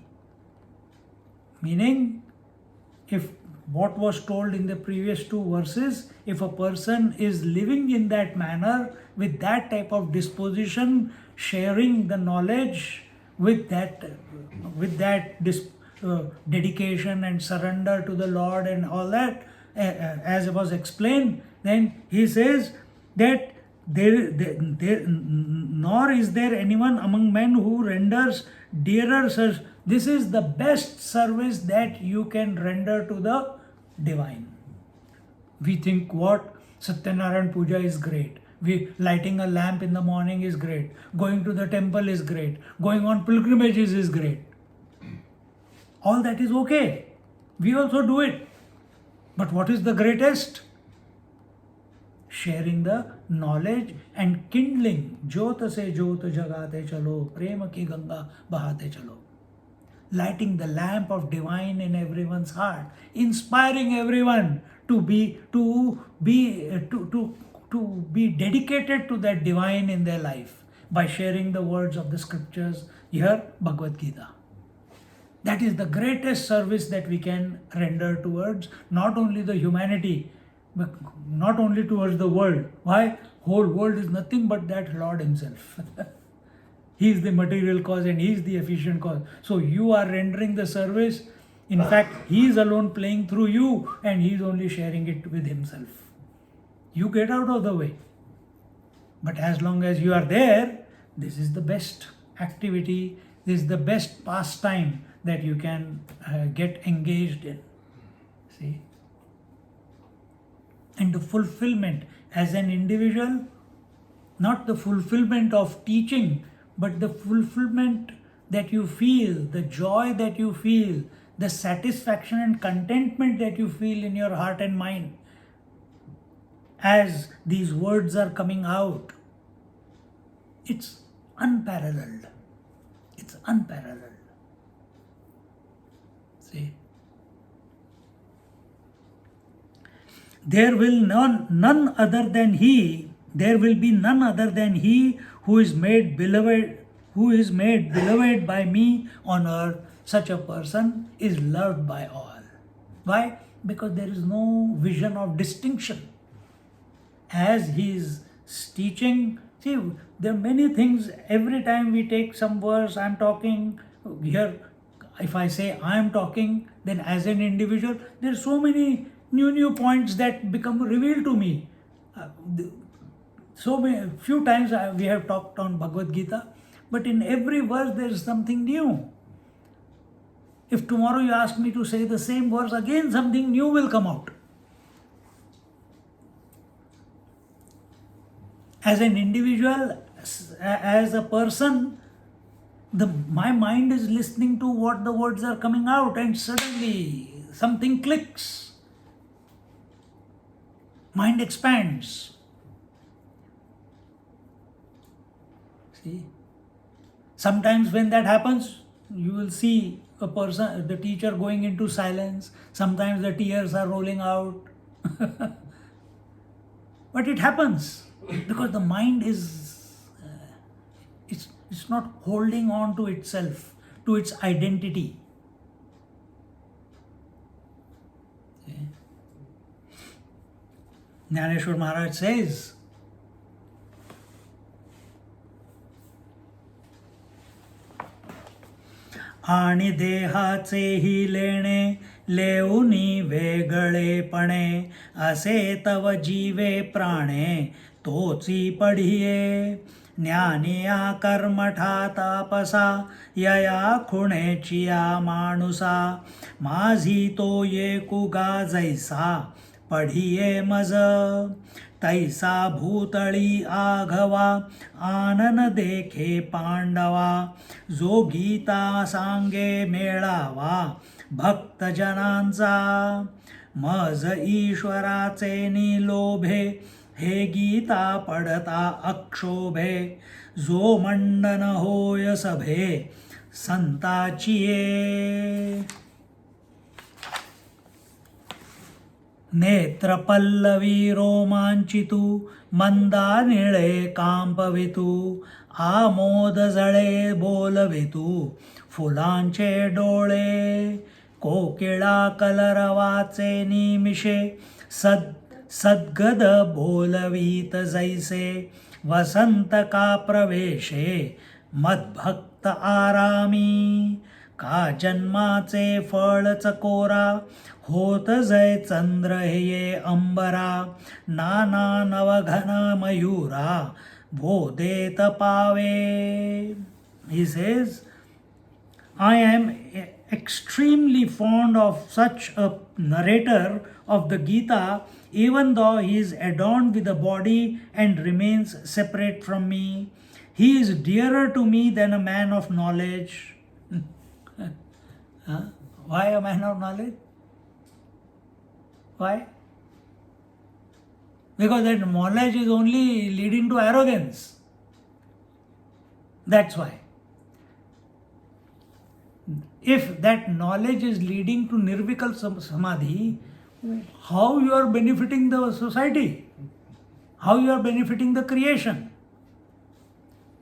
S1: Meaning, if what was told in the previous two verses, if a person is living in that manner, with that type of disposition, sharing the knowledge with that dedication and surrender to the Lord and all that, as was explained, then he says that nor is there anyone among men who renders dearer service. This is the best service that you can render to the divine. We think what? Satyanarayan Puja is great. Lighting a lamp in the morning is great. Going to the temple is great. Going on pilgrimages is great. All that is okay. We also do it. But what is the greatest? Sharing the knowledge and kindling. Jyot se jyot jagate chalo, prema ki ganga bahate chalo. Lighting the lamp of divine in everyone's heart, inspiring everyone to be dedicated to that divine in their life by sharing the words of the scriptures, here Bhagavad Gita. That is the greatest service that we can render towards not only the humanity, but not only towards the world. Why? Whole world is nothing but that Lord Himself. He is the material cause and He is the efficient cause. So you are rendering the service. In fact, He is alone playing through you and He is only sharing it with Himself. You get out of the way. But as long as you are there, this is the best activity, this is the best pastime that you can get engaged in. See? And the fulfillment as an individual, not the fulfillment of teaching, but the fulfillment that you feel, the joy that you feel, the satisfaction and contentment that you feel in your heart and mind as these words are coming out. It's unparalleled. It's unparalleled. See? There will be none other than He who is made beloved by me on earth. Such a person is loved by all. Why? Because there is no vision of distinction. As He is teaching, see, there are many things. Every time we take some verse, I am talking here. If I say I am talking, then as an individual, there are so many new points that become revealed to me. Few times we have talked on Bhagavad Gita, but in every verse there is something new. If tomorrow you ask me to say the same verse, again something new will come out. As an individual, as a person, my mind is listening to what the words are coming out, and suddenly something clicks. Mind expands. See? Sometimes when that happens, you will see a person, the teacher going into silence. Sometimes the tears are rolling out. But it happens because the mind is, it's not holding on to itself, to its identity. See? Jnaneshwari Maharaj says, आणि देहाचेही लेणे लेऊनी वेगळेपणे असे तव जीवे प्राणे तोची पढिये ज्ञानिया कर्मठा तापसा यया खुणेचिया माणुसा माझी तो येकुगा जैसा पढिये मज तैसा भूतळी आघवा आनन देखे पांडवा जो गीता सांगे मेळावा भक्तजनांचा मज ईश्वराचे निलोभे हे गीता पडता अक्षोभे जो मंडन होय सभे संताचिये नेत्र पल्लवी रोमांचितू मंदा निळे कांपवितू आमोद जळे बोलवितू फुलांचे डोळे कोकिळा कलरवाचे निमिषे सद्गद बोलवीत जैसे वसंत का प्रवेशे मद्भक्त आरामी का जन्माचे फळच कोरा होत जय चंद्र हे अंबरा नाना नवघन मयूरा बोधेत पावे. He says, I am extremely fond of such a narrator of the Gita, even though he is adorned with a body and remains separate from me. He is dearer to me than a man of knowledge. Why a man of knowledge? Why? Because that knowledge is only leading to arrogance. That's why. If that knowledge is leading to nirvikal samadhi, how you are benefiting the society? How you are benefiting the creation?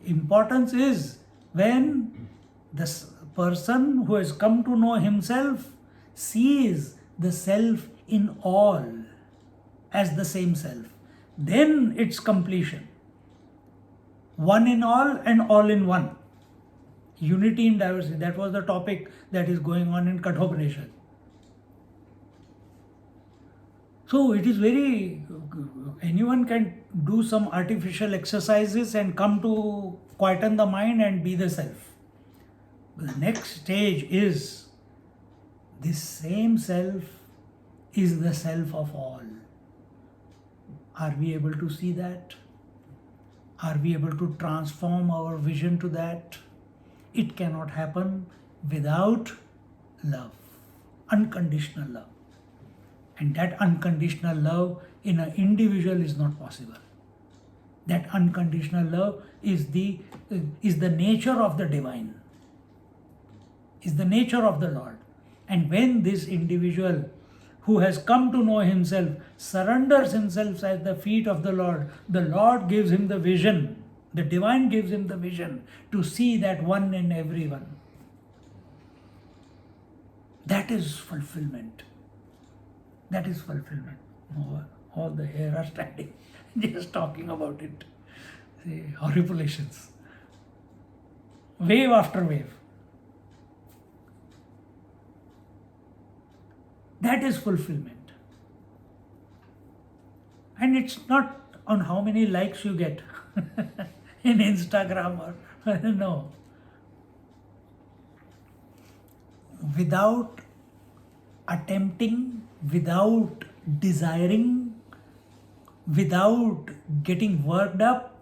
S1: Importance is when the person who has come to know himself sees the self in all as the same self. Then it's completion. One in all and all in one. Unity in diversity. That was the topic that is going on in Kathopanishad. So it is anyone can do some artificial exercises and come to quieten the mind and be the self. The next stage is this same self is the self of all. Are we able to see that? Are we able to transform our vision to that? It cannot happen without love, unconditional love. And that unconditional love in an individual is not possible. That unconditional love is the nature of the divine, is the nature of the Lord. And when this individual who has come to know himself surrenders himself at the feet of the Lord gives him the vision. The divine gives him the vision to see that one in everyone. That is fulfillment. That is fulfillment. All the hair are standing, just talking about it. See, horripilations. Wave after wave. That is fulfillment. And it's not on how many likes you get in Instagram or no. Without attempting, without desiring, without getting worked up,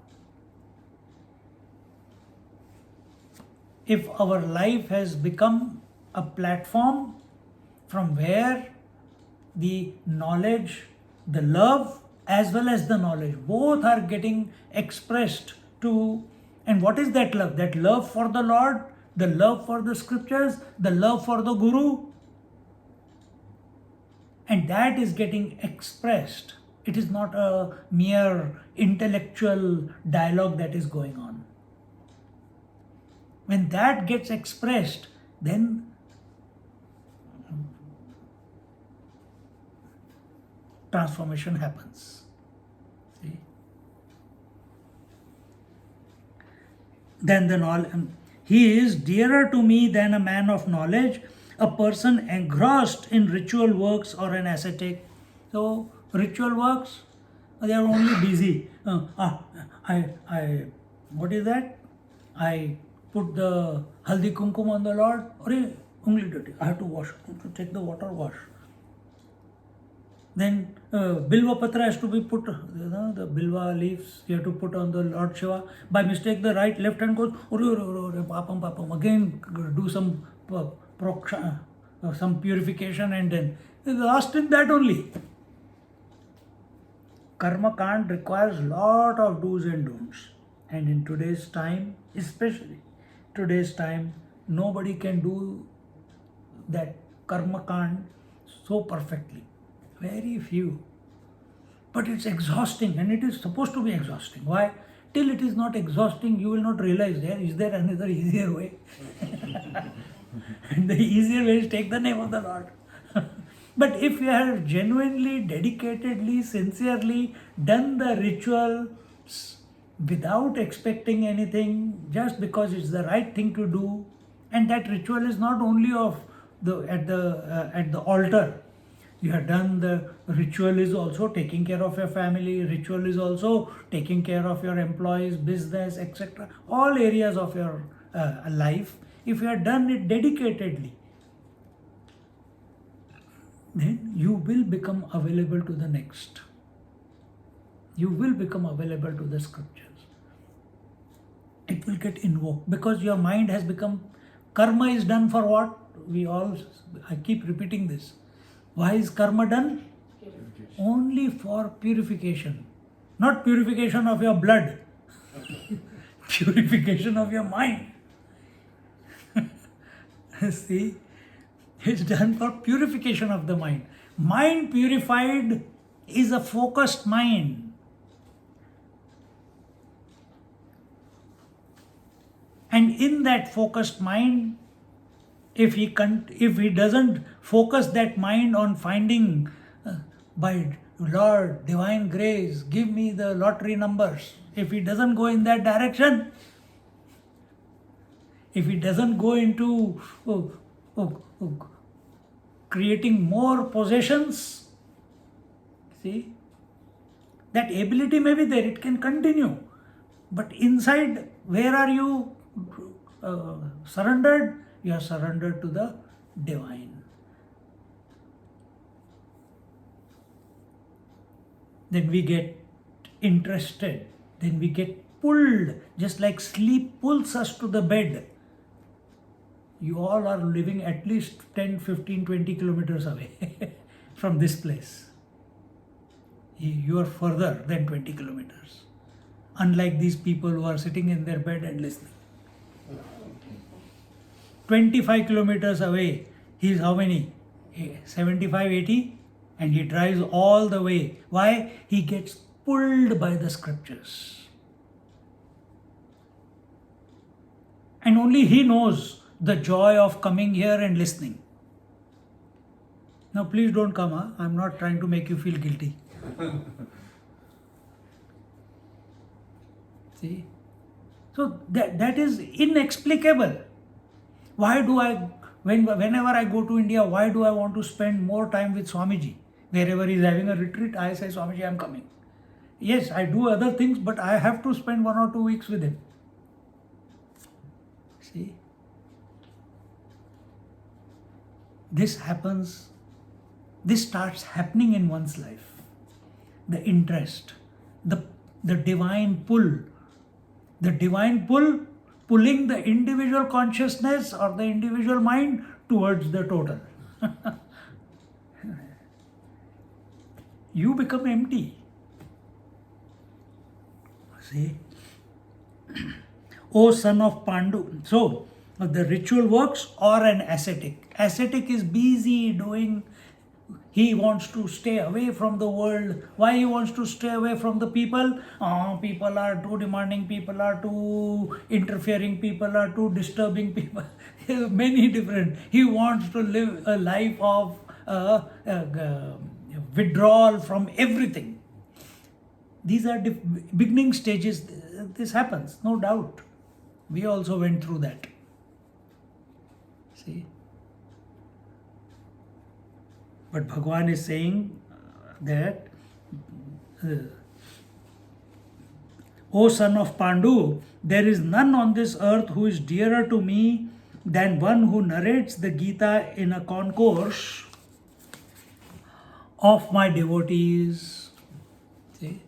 S1: if our life has become a platform from where the knowledge, the love as well as the knowledge, both are getting expressed to, and what is that love? That love for the Lord, the love for the scriptures, the love for the Guru, and that is getting expressed. It is not a mere intellectual dialogue that is going on. When that gets expressed, then transformation happens. See? Then the knowledge, he is dearer to me than a man of knowledge, a person engrossed in ritual works or an ascetic. So ritual works, they are only busy. What is that? I put the haldi kumkum on the Lord. Ungli dirty. I have to wash. To take the water, wash. Then Bilva Patra has to be put, the Bilva leaves you have to put on the Lord Shiva. By mistake, the left hand goes, papam. Again, do some some purification, and then lost in that only. Karma Kand requires lot of do's and don'ts. And in today's time, especially today's time, nobody can do that Karma Kand so perfectly. Very few. But it's exhausting, and it is supposed to be exhausting. Why? Till it is not exhausting, you will not realize is there another easier way. And the easier way is take the name of the Lord. But if you have genuinely, dedicatedly, sincerely done the rituals without expecting anything, just because it's the right thing to do, and that ritual is not only of at the altar. You have done the ritual is also taking care of your family, ritual is also taking care of your employees, business, etc. All areas of your life. If you have done it dedicatedly, then you will become available to the next. You will become available to the scriptures. It will get invoked because your mind has become, karma is done for what? I keep repeating this. Why is karma done? Only for purification. Not purification of your blood. Purification of your mind. See? It's done for purification of the mind. Mind purified is a focused mind. And in that focused mind, if he doesn't focus that mind on finding by Lord, divine grace, give me the lottery numbers. If he doesn't go in that direction, if he doesn't go into creating more possessions, see, that ability may be there, it can continue. But inside, where are you surrendered? You are surrendered to the divine. Then we get interested, then we get pulled, just like sleep pulls us to the bed. You all are living at least 10, 15, 20 kilometers away from this place. You are further than 20 kilometers. Unlike these people who are sitting in their bed and listening. 25 kilometers away, he is how many? 75, 80? And he drives all the way. Why? He gets pulled by the scriptures. And only he knows the joy of coming here and listening. Now please don't come, huh? I'm not trying to make you feel guilty. See? So that is inexplicable. Why do whenever I go to India, why do I want to spend more time with Swamiji? Wherever he is having a retreat, I say, Swamiji, I am coming. Yes, I do other things, but I have to spend 1 or 2 weeks with him. See? This starts happening in one's life. The interest, the divine pull. The divine pull, pulling the individual consciousness or the individual mind towards the total. You become empty. See? O son of Pandu. So, the ritual works or an ascetic. Ascetic is busy doing, he wants to stay away from the world. Why he wants to stay away from the people? People are too demanding, people are too interfering, people are too disturbing people. Many different. He wants to live a life of withdrawal from everything. These are beginning stages. This happens, no doubt. We also went through that. See? But Bhagavan is saying that, O son of Pandu, there is none on this earth who is dearer to me than one who narrates the Gita in a concourse of my devotees. See?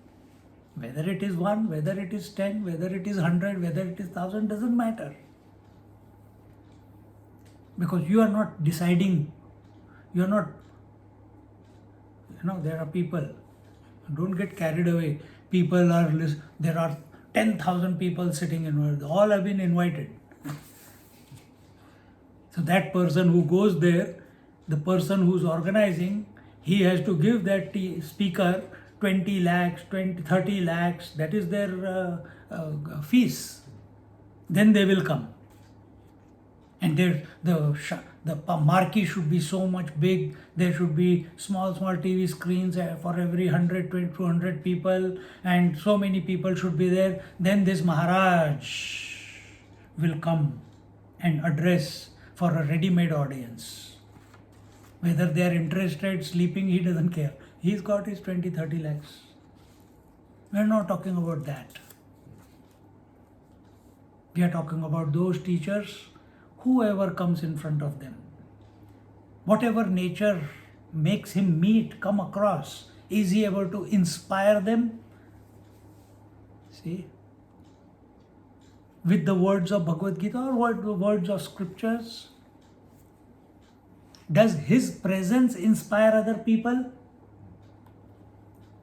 S1: Whether it is 1, whether it is 10, whether it is 100, whether it is 1,000, doesn't matter. Because you are not deciding, you are not, there are people, don't get carried away. People are, there are 10,000 people sitting in, all have been invited. So that person who goes there, the person who's organizing, he has to give that speaker 20 lakhs, 30 lakhs, that is their fees. Then they will come. And the marquee should be so much big. There should be small TV screens for every 100 to 200 people, and so many people should be there. Then this Maharaj will come and address for a ready-made audience. Whether they are interested, sleeping, he doesn't care. He's got his 20-30 lakhs. We're not talking about that. We are talking about those teachers, whoever comes in front of them. Whatever nature makes him come across, is he able to inspire them? See? With the words of Bhagavad Gita or the words of scriptures? Does his presence inspire other people?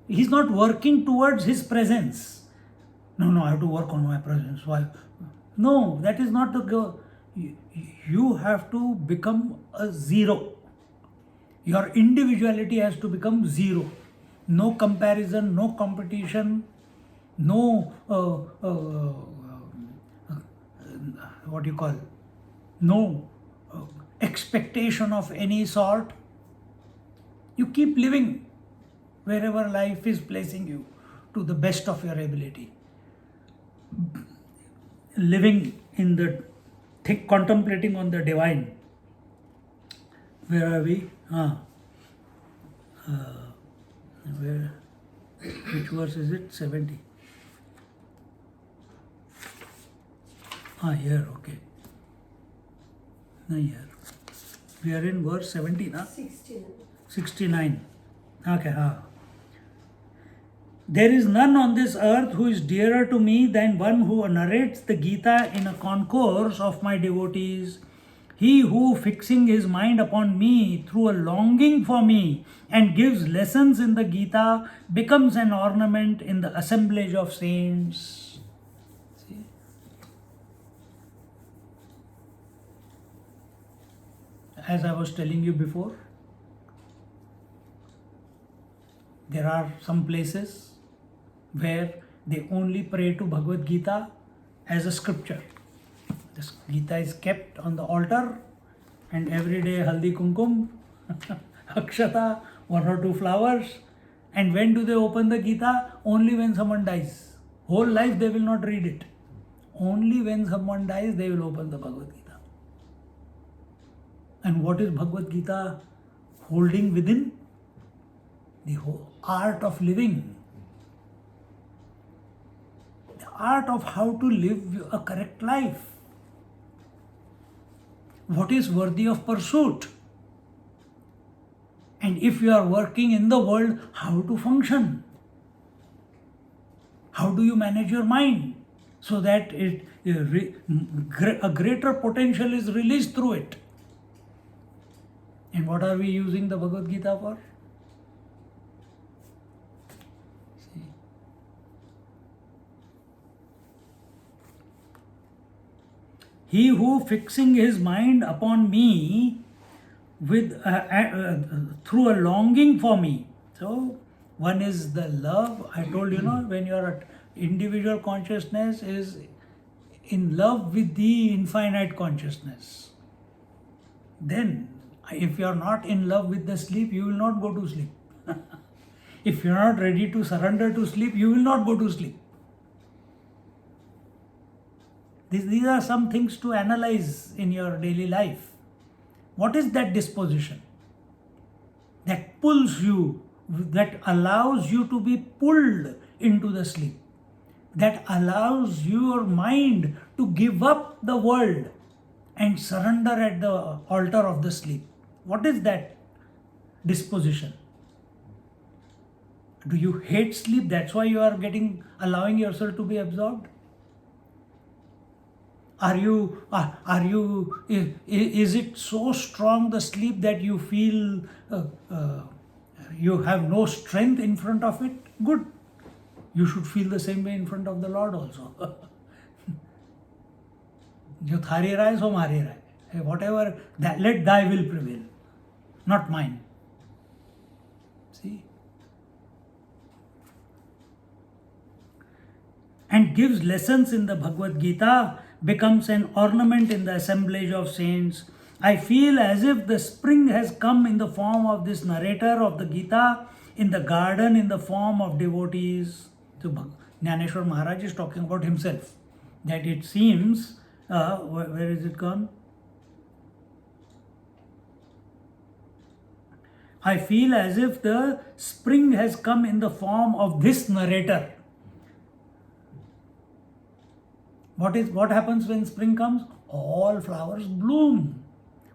S1: He's not working towards his presence. No, I have to work on my presence. Why? No, that is not the goal. You have to become a zero. Your individuality has to become zero. No comparison, no competition, no no expectation of any sort. You keep living wherever life is placing you to the best of your ability. Living in the contemplating on the divine. Where are we? Which verse is it? 70. Here, okay. No, here. We are in verse 70, na? 69. Okay, There is none on this earth who is dearer to me than one who narrates the Gita in a concourse of my devotees. He who, fixing his mind upon me through a longing for me and gives lessons in the Gita, becomes an ornament in the assemblage of saints. See? As I was telling you before, there are some places where they only pray to Bhagavad Gita as a scripture. This Gita is kept on the altar, and every day haldi kumkum, akshata, 1 or 2 flowers. And when do they open the Gita? Only when someone dies. Whole life they will not read it. Only when someone dies they will open the Bhagavad Gita. And what is Bhagavad Gita holding within? The whole art of living. The art of how to live a correct life. What is worthy of pursuit? And if you are working in the world, how to function? How do you manage your mind so that a greater potential is released through it? And what are we using the Bhagavad Gita for? See. He who, fixing his mind upon me with through a longing for me. So one is the love. I told you, when your individual consciousness is in love with the infinite consciousness, then if you are not in love with the sleep, you will not go to sleep. If you are not ready to surrender to sleep, you will not go to sleep. These are some things to analyze in your daily life. What is that disposition that pulls you, that allows you to be pulled into the sleep, that allows your mind to give up the world and surrender at the altar of the sleep? What is that disposition? Do you hate sleep? That's why you are allowing yourself to be absorbed? Is it so strong, the sleep, that you feel you have no strength in front of it? Good. You should feel the same way in front of the Lord also. Jo thari raha hai, so mari raha hai. Whatever, let thy will prevail, not mine. See? And gives lessons in the Bhagavad Gita, becomes an ornament in the assemblage of saints. I feel as if the spring has come in the form of this narrator of the Gita, in the garden in the form of devotees. So Gyaneshwari Maharaj is talking about himself. That it seems, where is it gone? I feel as if the spring has come in the form of this narrator. What happens when spring comes? All flowers bloom.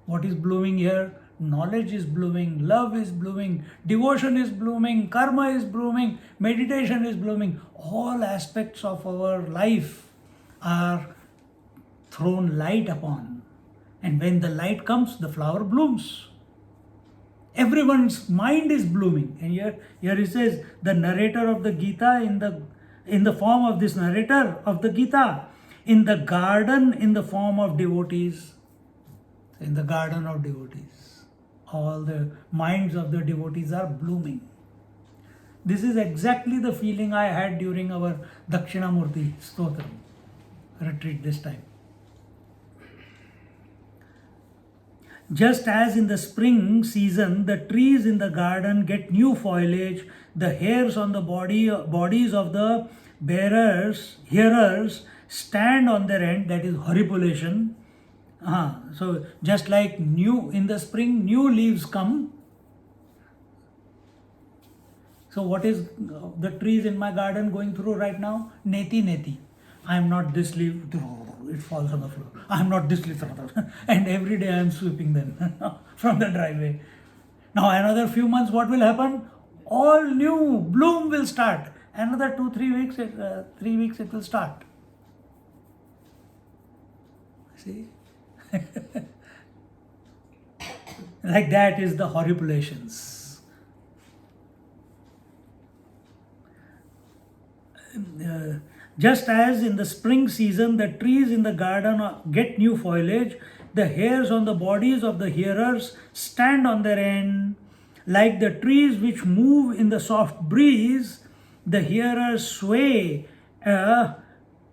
S1: What is blooming here? Knowledge is blooming, love is blooming, devotion is blooming, karma is blooming, meditation is blooming. All aspects of our life are thrown light upon. And when the light comes, the flower blooms. Everyone's mind is blooming. And here he says, the narrator of the Gita in the form of this narrator of the Gita, in the garden in the form of devotees. In the garden of devotees. All the minds of the devotees are blooming. This is exactly the feeling I had during our Dakshinamurti Stotram retreat this time. Just as in the spring season, the trees in the garden get new foliage, the hairs on the bodies of the hearers stand on their end, that is horripilation. So just like in the spring, new leaves come. So what is the trees in my garden going through right now? Neti. I am not this leaf, it falls on the floor. I am not this leaf, and every day I am sweeping them from the driveway. Now another few months, what will happen? All new bloom will start. Another 2-3 weeks, 3 weeks it will start. See? Like that is the horripilation. Just as in the spring season, the trees in the garden get new foliage, the hairs on the bodies of the hearers stand on their end. Like the trees which move in the soft breeze, the hearers sway to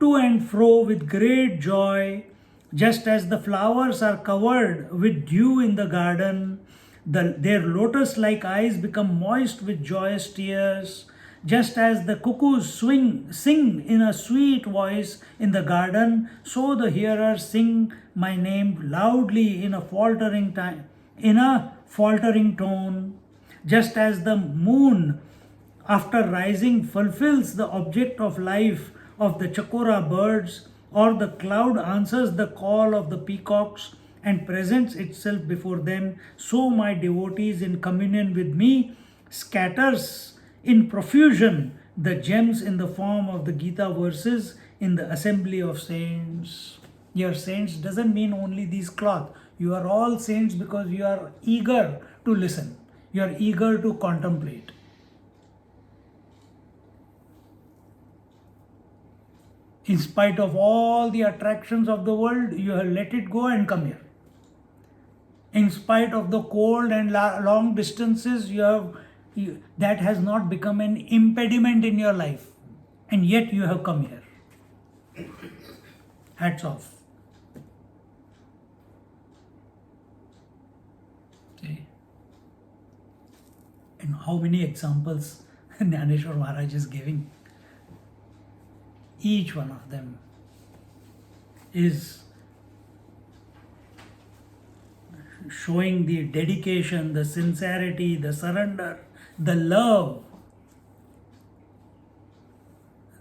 S1: and fro with great joy. Just as the flowers are covered with dew in the garden, their lotus-like eyes become moist with joyous tears. Just as the cuckoos sing in a sweet voice in the garden, so the hearers sing my name loudly in a faltering tone. Just as the moon, after rising, fulfills the object of life of the chakora birds, or the cloud answers the call of the peacocks and presents itself before them, so my devotees in communion with me scatters in profusion the gems in the form of the Gita verses in the assembly of saints. Your saints doesn't mean only these cloth. You are all saints because you are eager to listen. You are eager to contemplate. In spite of all the attractions of the world, you have let it go and come here. In spite of the cold and long distances, that has not become an impediment in your life. And yet you have come here. Hats off. See? And how many examples Jnaneshwari Maharaj is giving. Each one of them is showing the dedication, the sincerity, the surrender, the love,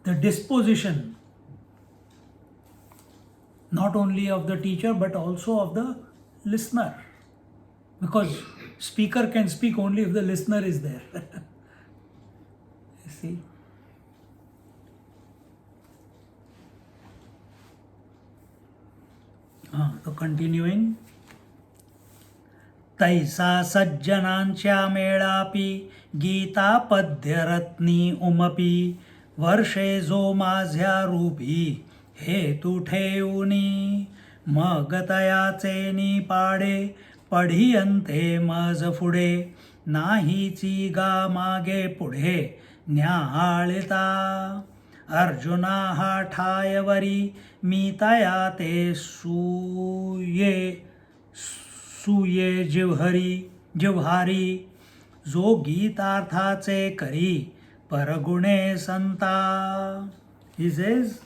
S1: the disposition, not only of the teacher but also of the listener. Because speaker can speak only if the listener is there. You see? So continuing. तैसा सज्जनांच्या मेळापी गीता पद्यरत्नी उमपी वर्षे जो माझ्या रूपी हे तू ठेवनी मग तयाचे निपाडे पढियंते मज पुढे नाहीची गा मागे पुढे न्याहाळता Arjuna Thayavari Mitayate Suye Jivhari जो गीतार्थाचे करी परगुणे संता. He says,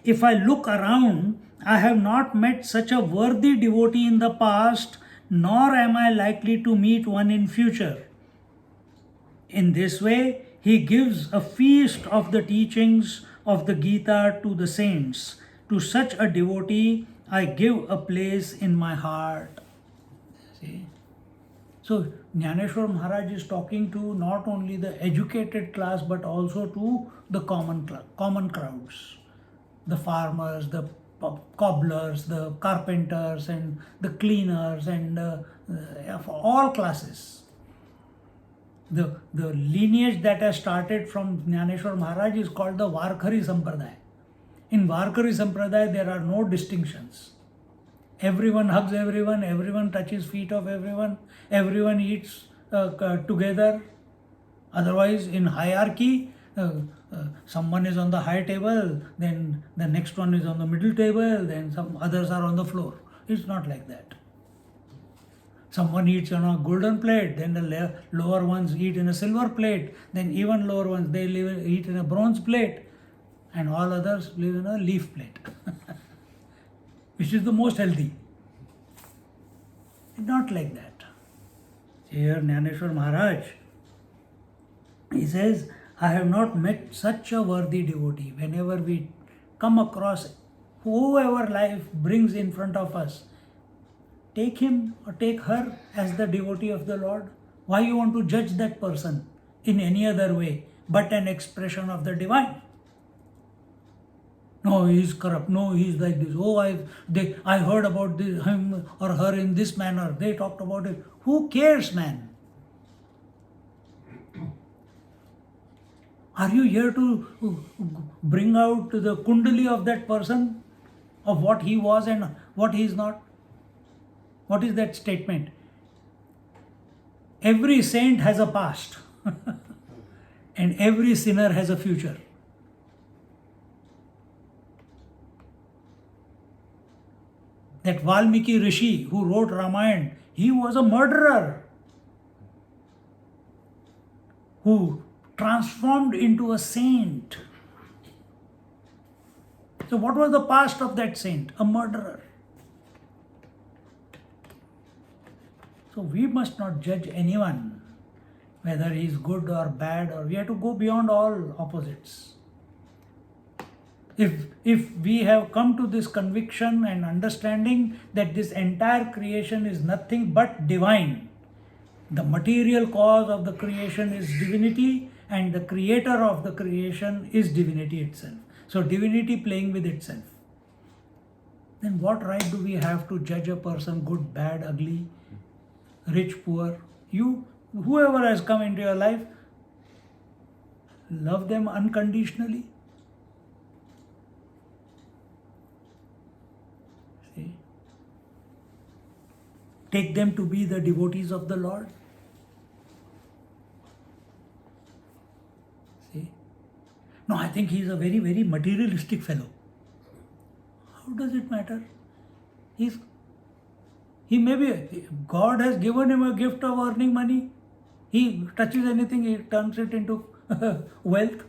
S1: if I look around, I have not met such a worthy devotee in the past, nor am I likely to meet one in future. In this way, he gives a feast of the teachings of the Gita to the saints. To such a devotee, I give a place in my heart. See? So, Gyaneshwari Maharaj is talking to not only the educated class but also to the common crowds. The farmers, the cobblers, the carpenters and the cleaners and of all classes. The lineage that has started from Gyaneshwari Maharaj is called the Varkari Sampradaya. In Varkari Sampradaya, there are no distinctions. Everyone hugs everyone, everyone touches feet of everyone eats together. Otherwise, in hierarchy, someone is on the high table, then the next one is on the middle table, then some others are on the floor. It's not like that. Someone eats on a golden plate, then the lower ones eat in a silver plate, then even lower ones, they eat in a bronze plate, and all others live in a leaf plate, which is the most healthy. It's not like that. Here Gyaneshwari Maharaj, he says, I have not met such a worthy devotee. Whenever we come across whoever life brings in front of us, take him or take her as the devotee of the Lord. Why you want to judge that person in any other way but an expression of the divine? No, he is corrupt. No, he is like this. Oh, I heard about him or her in this manner. They talked about it. Who cares, man? Are you here to bring out the kundali of that person, of what he was and what he is not? What is that statement? Every saint has a past and every sinner has a future. That Valmiki Rishi who wrote Ramayana, he was a murderer who transformed into a saint. So what was the past of that saint? A murderer. So we must not judge anyone, whether he is good or bad, or we have to go beyond all opposites. If we have come to this conviction and understanding that this entire creation is nothing but divine, the material cause of the creation is divinity and the creator of the creation is divinity itself. So divinity playing with itself. Then what right do we have to judge a person good, bad, ugly, rich, poor? You, whoever has come into your life, love them unconditionally. See? Take them to be the devotees of the Lord. See? No, I think he is a very, very materialistic fellow. How does it matter? He may be, God has given him a gift of earning money. He touches anything, he turns it into wealth.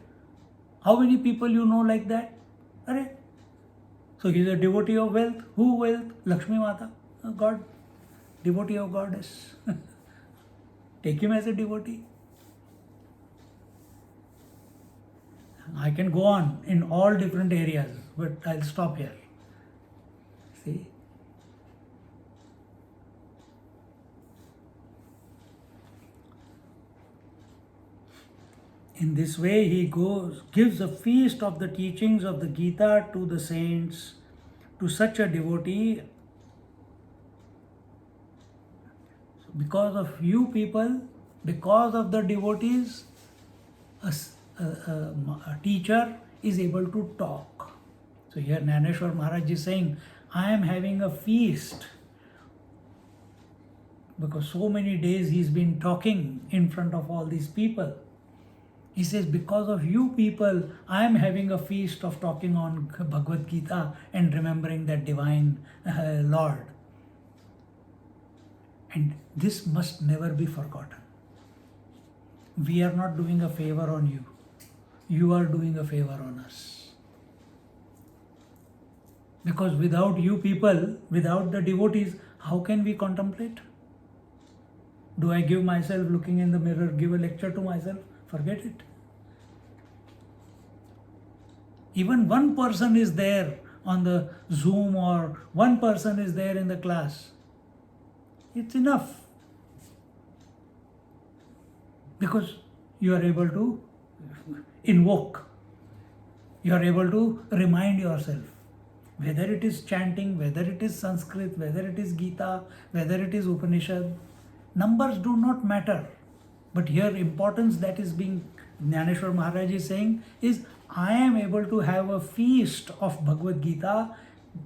S1: How many people you know like that? Arre. So he is a devotee of wealth. Who wealth? Lakshmi Mata, God, devotee of goddess. Take him as a devotee. I can go on in all different areas, but I'll stop here. See? In this way, he gives a feast of the teachings of the Gita to the saints, to such a devotee. So because of you people, because of the devotees, a teacher is able to talk. So here Jnaneshwari Maharaj is saying, I am having a feast because so many days he's been talking in front of all these people. He says, because of you people, I am having a feast of talking on Bhagavad Gita and remembering that divine Lord. And this must never be forgotten. We are not doing a favor on you. You are doing a favor on us. Because without you people, without the devotees, how can we contemplate? Do I give myself looking in the mirror, give a lecture to myself? Forget it. Even one person is there on the Zoom or one person is there in the class. It's enough. Because you are able to invoke. You are able to remind yourself. Whether it is chanting, whether it is Sanskrit, whether it is Gita, whether it is Upanishad, numbers do not matter. But here importance that is being, Gyaneshwari Maharaj is saying is, I am able to have a feast of Bhagavad Gita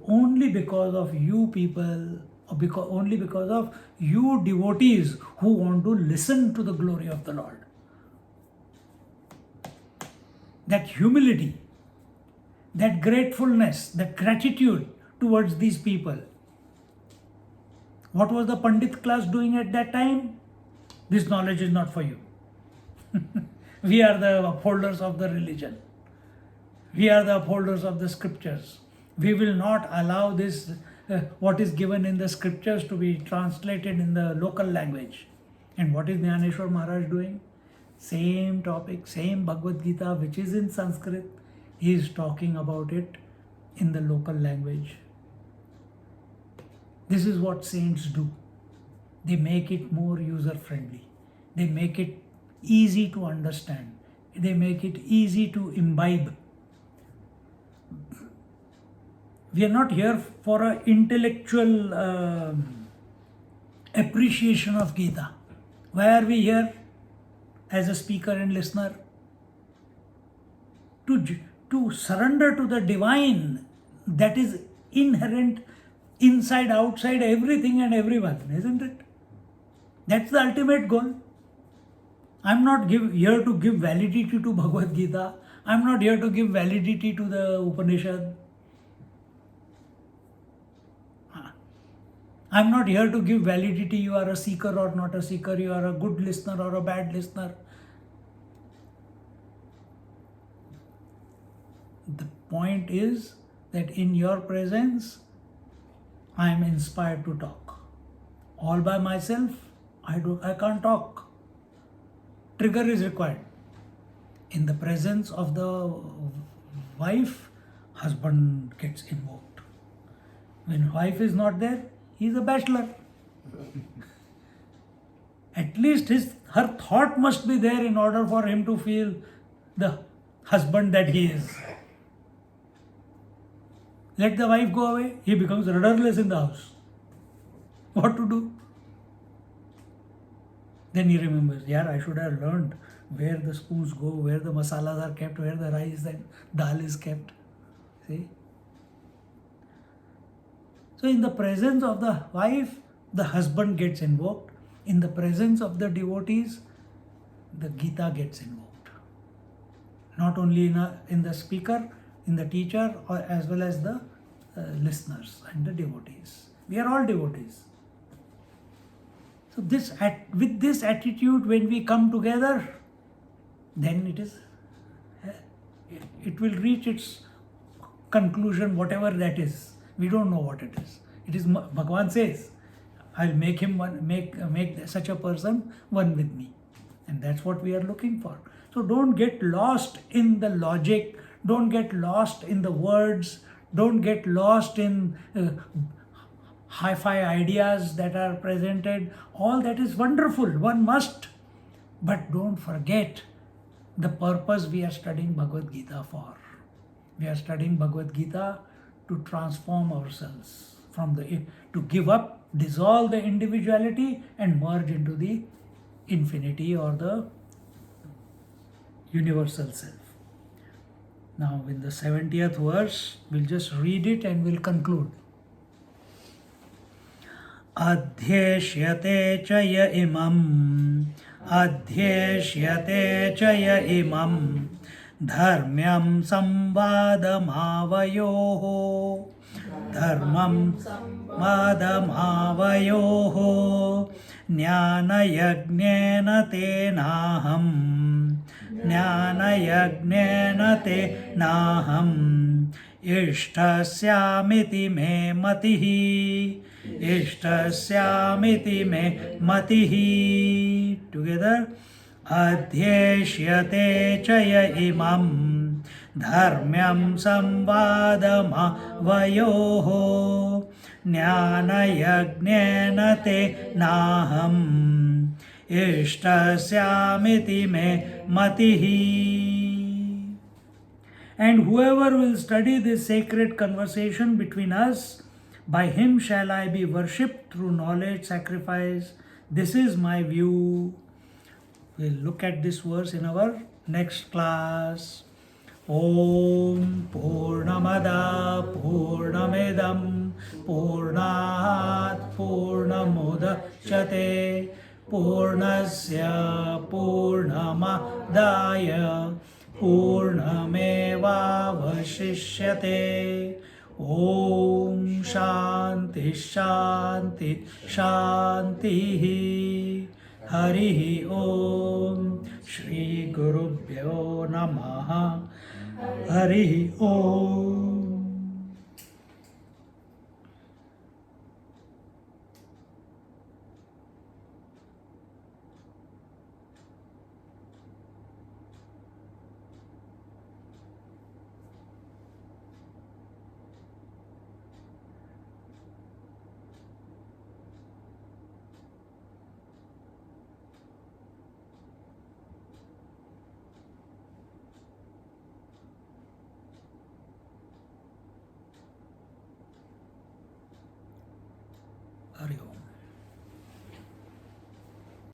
S1: only because of you people, or only because of you devotees who want to listen to the glory of the Lord. That humility, that gratefulness, that gratitude towards these people. What was the Pandit class doing at that time? This knowledge is not for you. We are the upholders of the religion. We are the upholders of the scriptures. We will not allow this, what is given in the scriptures, to be translated in the local language. And what is Gyaneshwari Maharaj doing? Same topic, same Bhagavad Gita, which is in Sanskrit. He is talking about it in the local language. This is what saints do. They make it more user friendly. They make it easy to understand. They make it easy to imbibe. We are not here for an intellectual appreciation of Gita. Why are we here as a speaker and listener? To surrender to the divine that is inherent inside, outside, everything and everyone, isn't it? That's the ultimate goal. I'm not here to give validity to Bhagavad Gita. I'm not here to give validity to the Upanishad. I'm not here to give validity, you are a seeker or not a seeker, you are a good listener or a bad listener. The point is that in your presence, I am inspired to talk. All by myself, I can't talk. Trigger is required. In the presence of the wife, husband gets invoked. When wife is not there, he is a bachelor. At least her thought must be there in order for him to feel the husband that he is. Let the wife go away, he becomes rudderless in the house. What to do? Then he remembers, I should have learned where the spoons go, where the masalas are kept, where the rice and dal is kept. See? So in the presence of the wife, the husband gets invoked. In the presence of the devotees, the Gita gets invoked. Not only in the speaker, in the teacher, or as well as the listeners and the devotees. We are all devotees. So with this attitude, when we come together, then it will reach its conclusion, whatever that is. We don't know what it is. It is Bhagavan says, I'll make him make such a person one with me. And that's what we are looking for. So don't get lost in the logic, don't get lost in the words, don't get lost in hi-fi ideas that are presented. All that is wonderful, one must. But don't forget the purpose we are studying Bhagavad Gita for. We are studying Bhagavad Gita to transform ourselves, to give up, dissolve the individuality and merge into the infinity or the universal self. Now in the 70th verse, we'll just read it and we'll conclude. अध्येष्यते च य इमम् अध्येष्यते च य इमं धर्म्यं संवादमावयोः धर्मं संवादमावयोः ज्ञानयज्ञेन तेनाहम् ज्ञानयज्ञेन तेनाहम् इष्टस्यामिति मे मतिः इष्टस्यामिति मे मतिः together अध्येष्यते च य इमं धर्म्यं संवादमावयोः ज्ञानयज्ञेन तेनाहम् इष्टस्यामिति मे मतिः. And whoever will study this sacred conversation between us, by him shall I be worshipped through knowledge, sacrifice. This is my view. We'll look at this verse in our next class. Om Purnamada Purnamidam Purnat Purnamudachyate Purnasya Purnamadaya Purnamevavashishyate. Om Shanti Shanti Shanti. Harihi Om. Shri Gurubhyo Namaha. Harihi Om. Hari Om.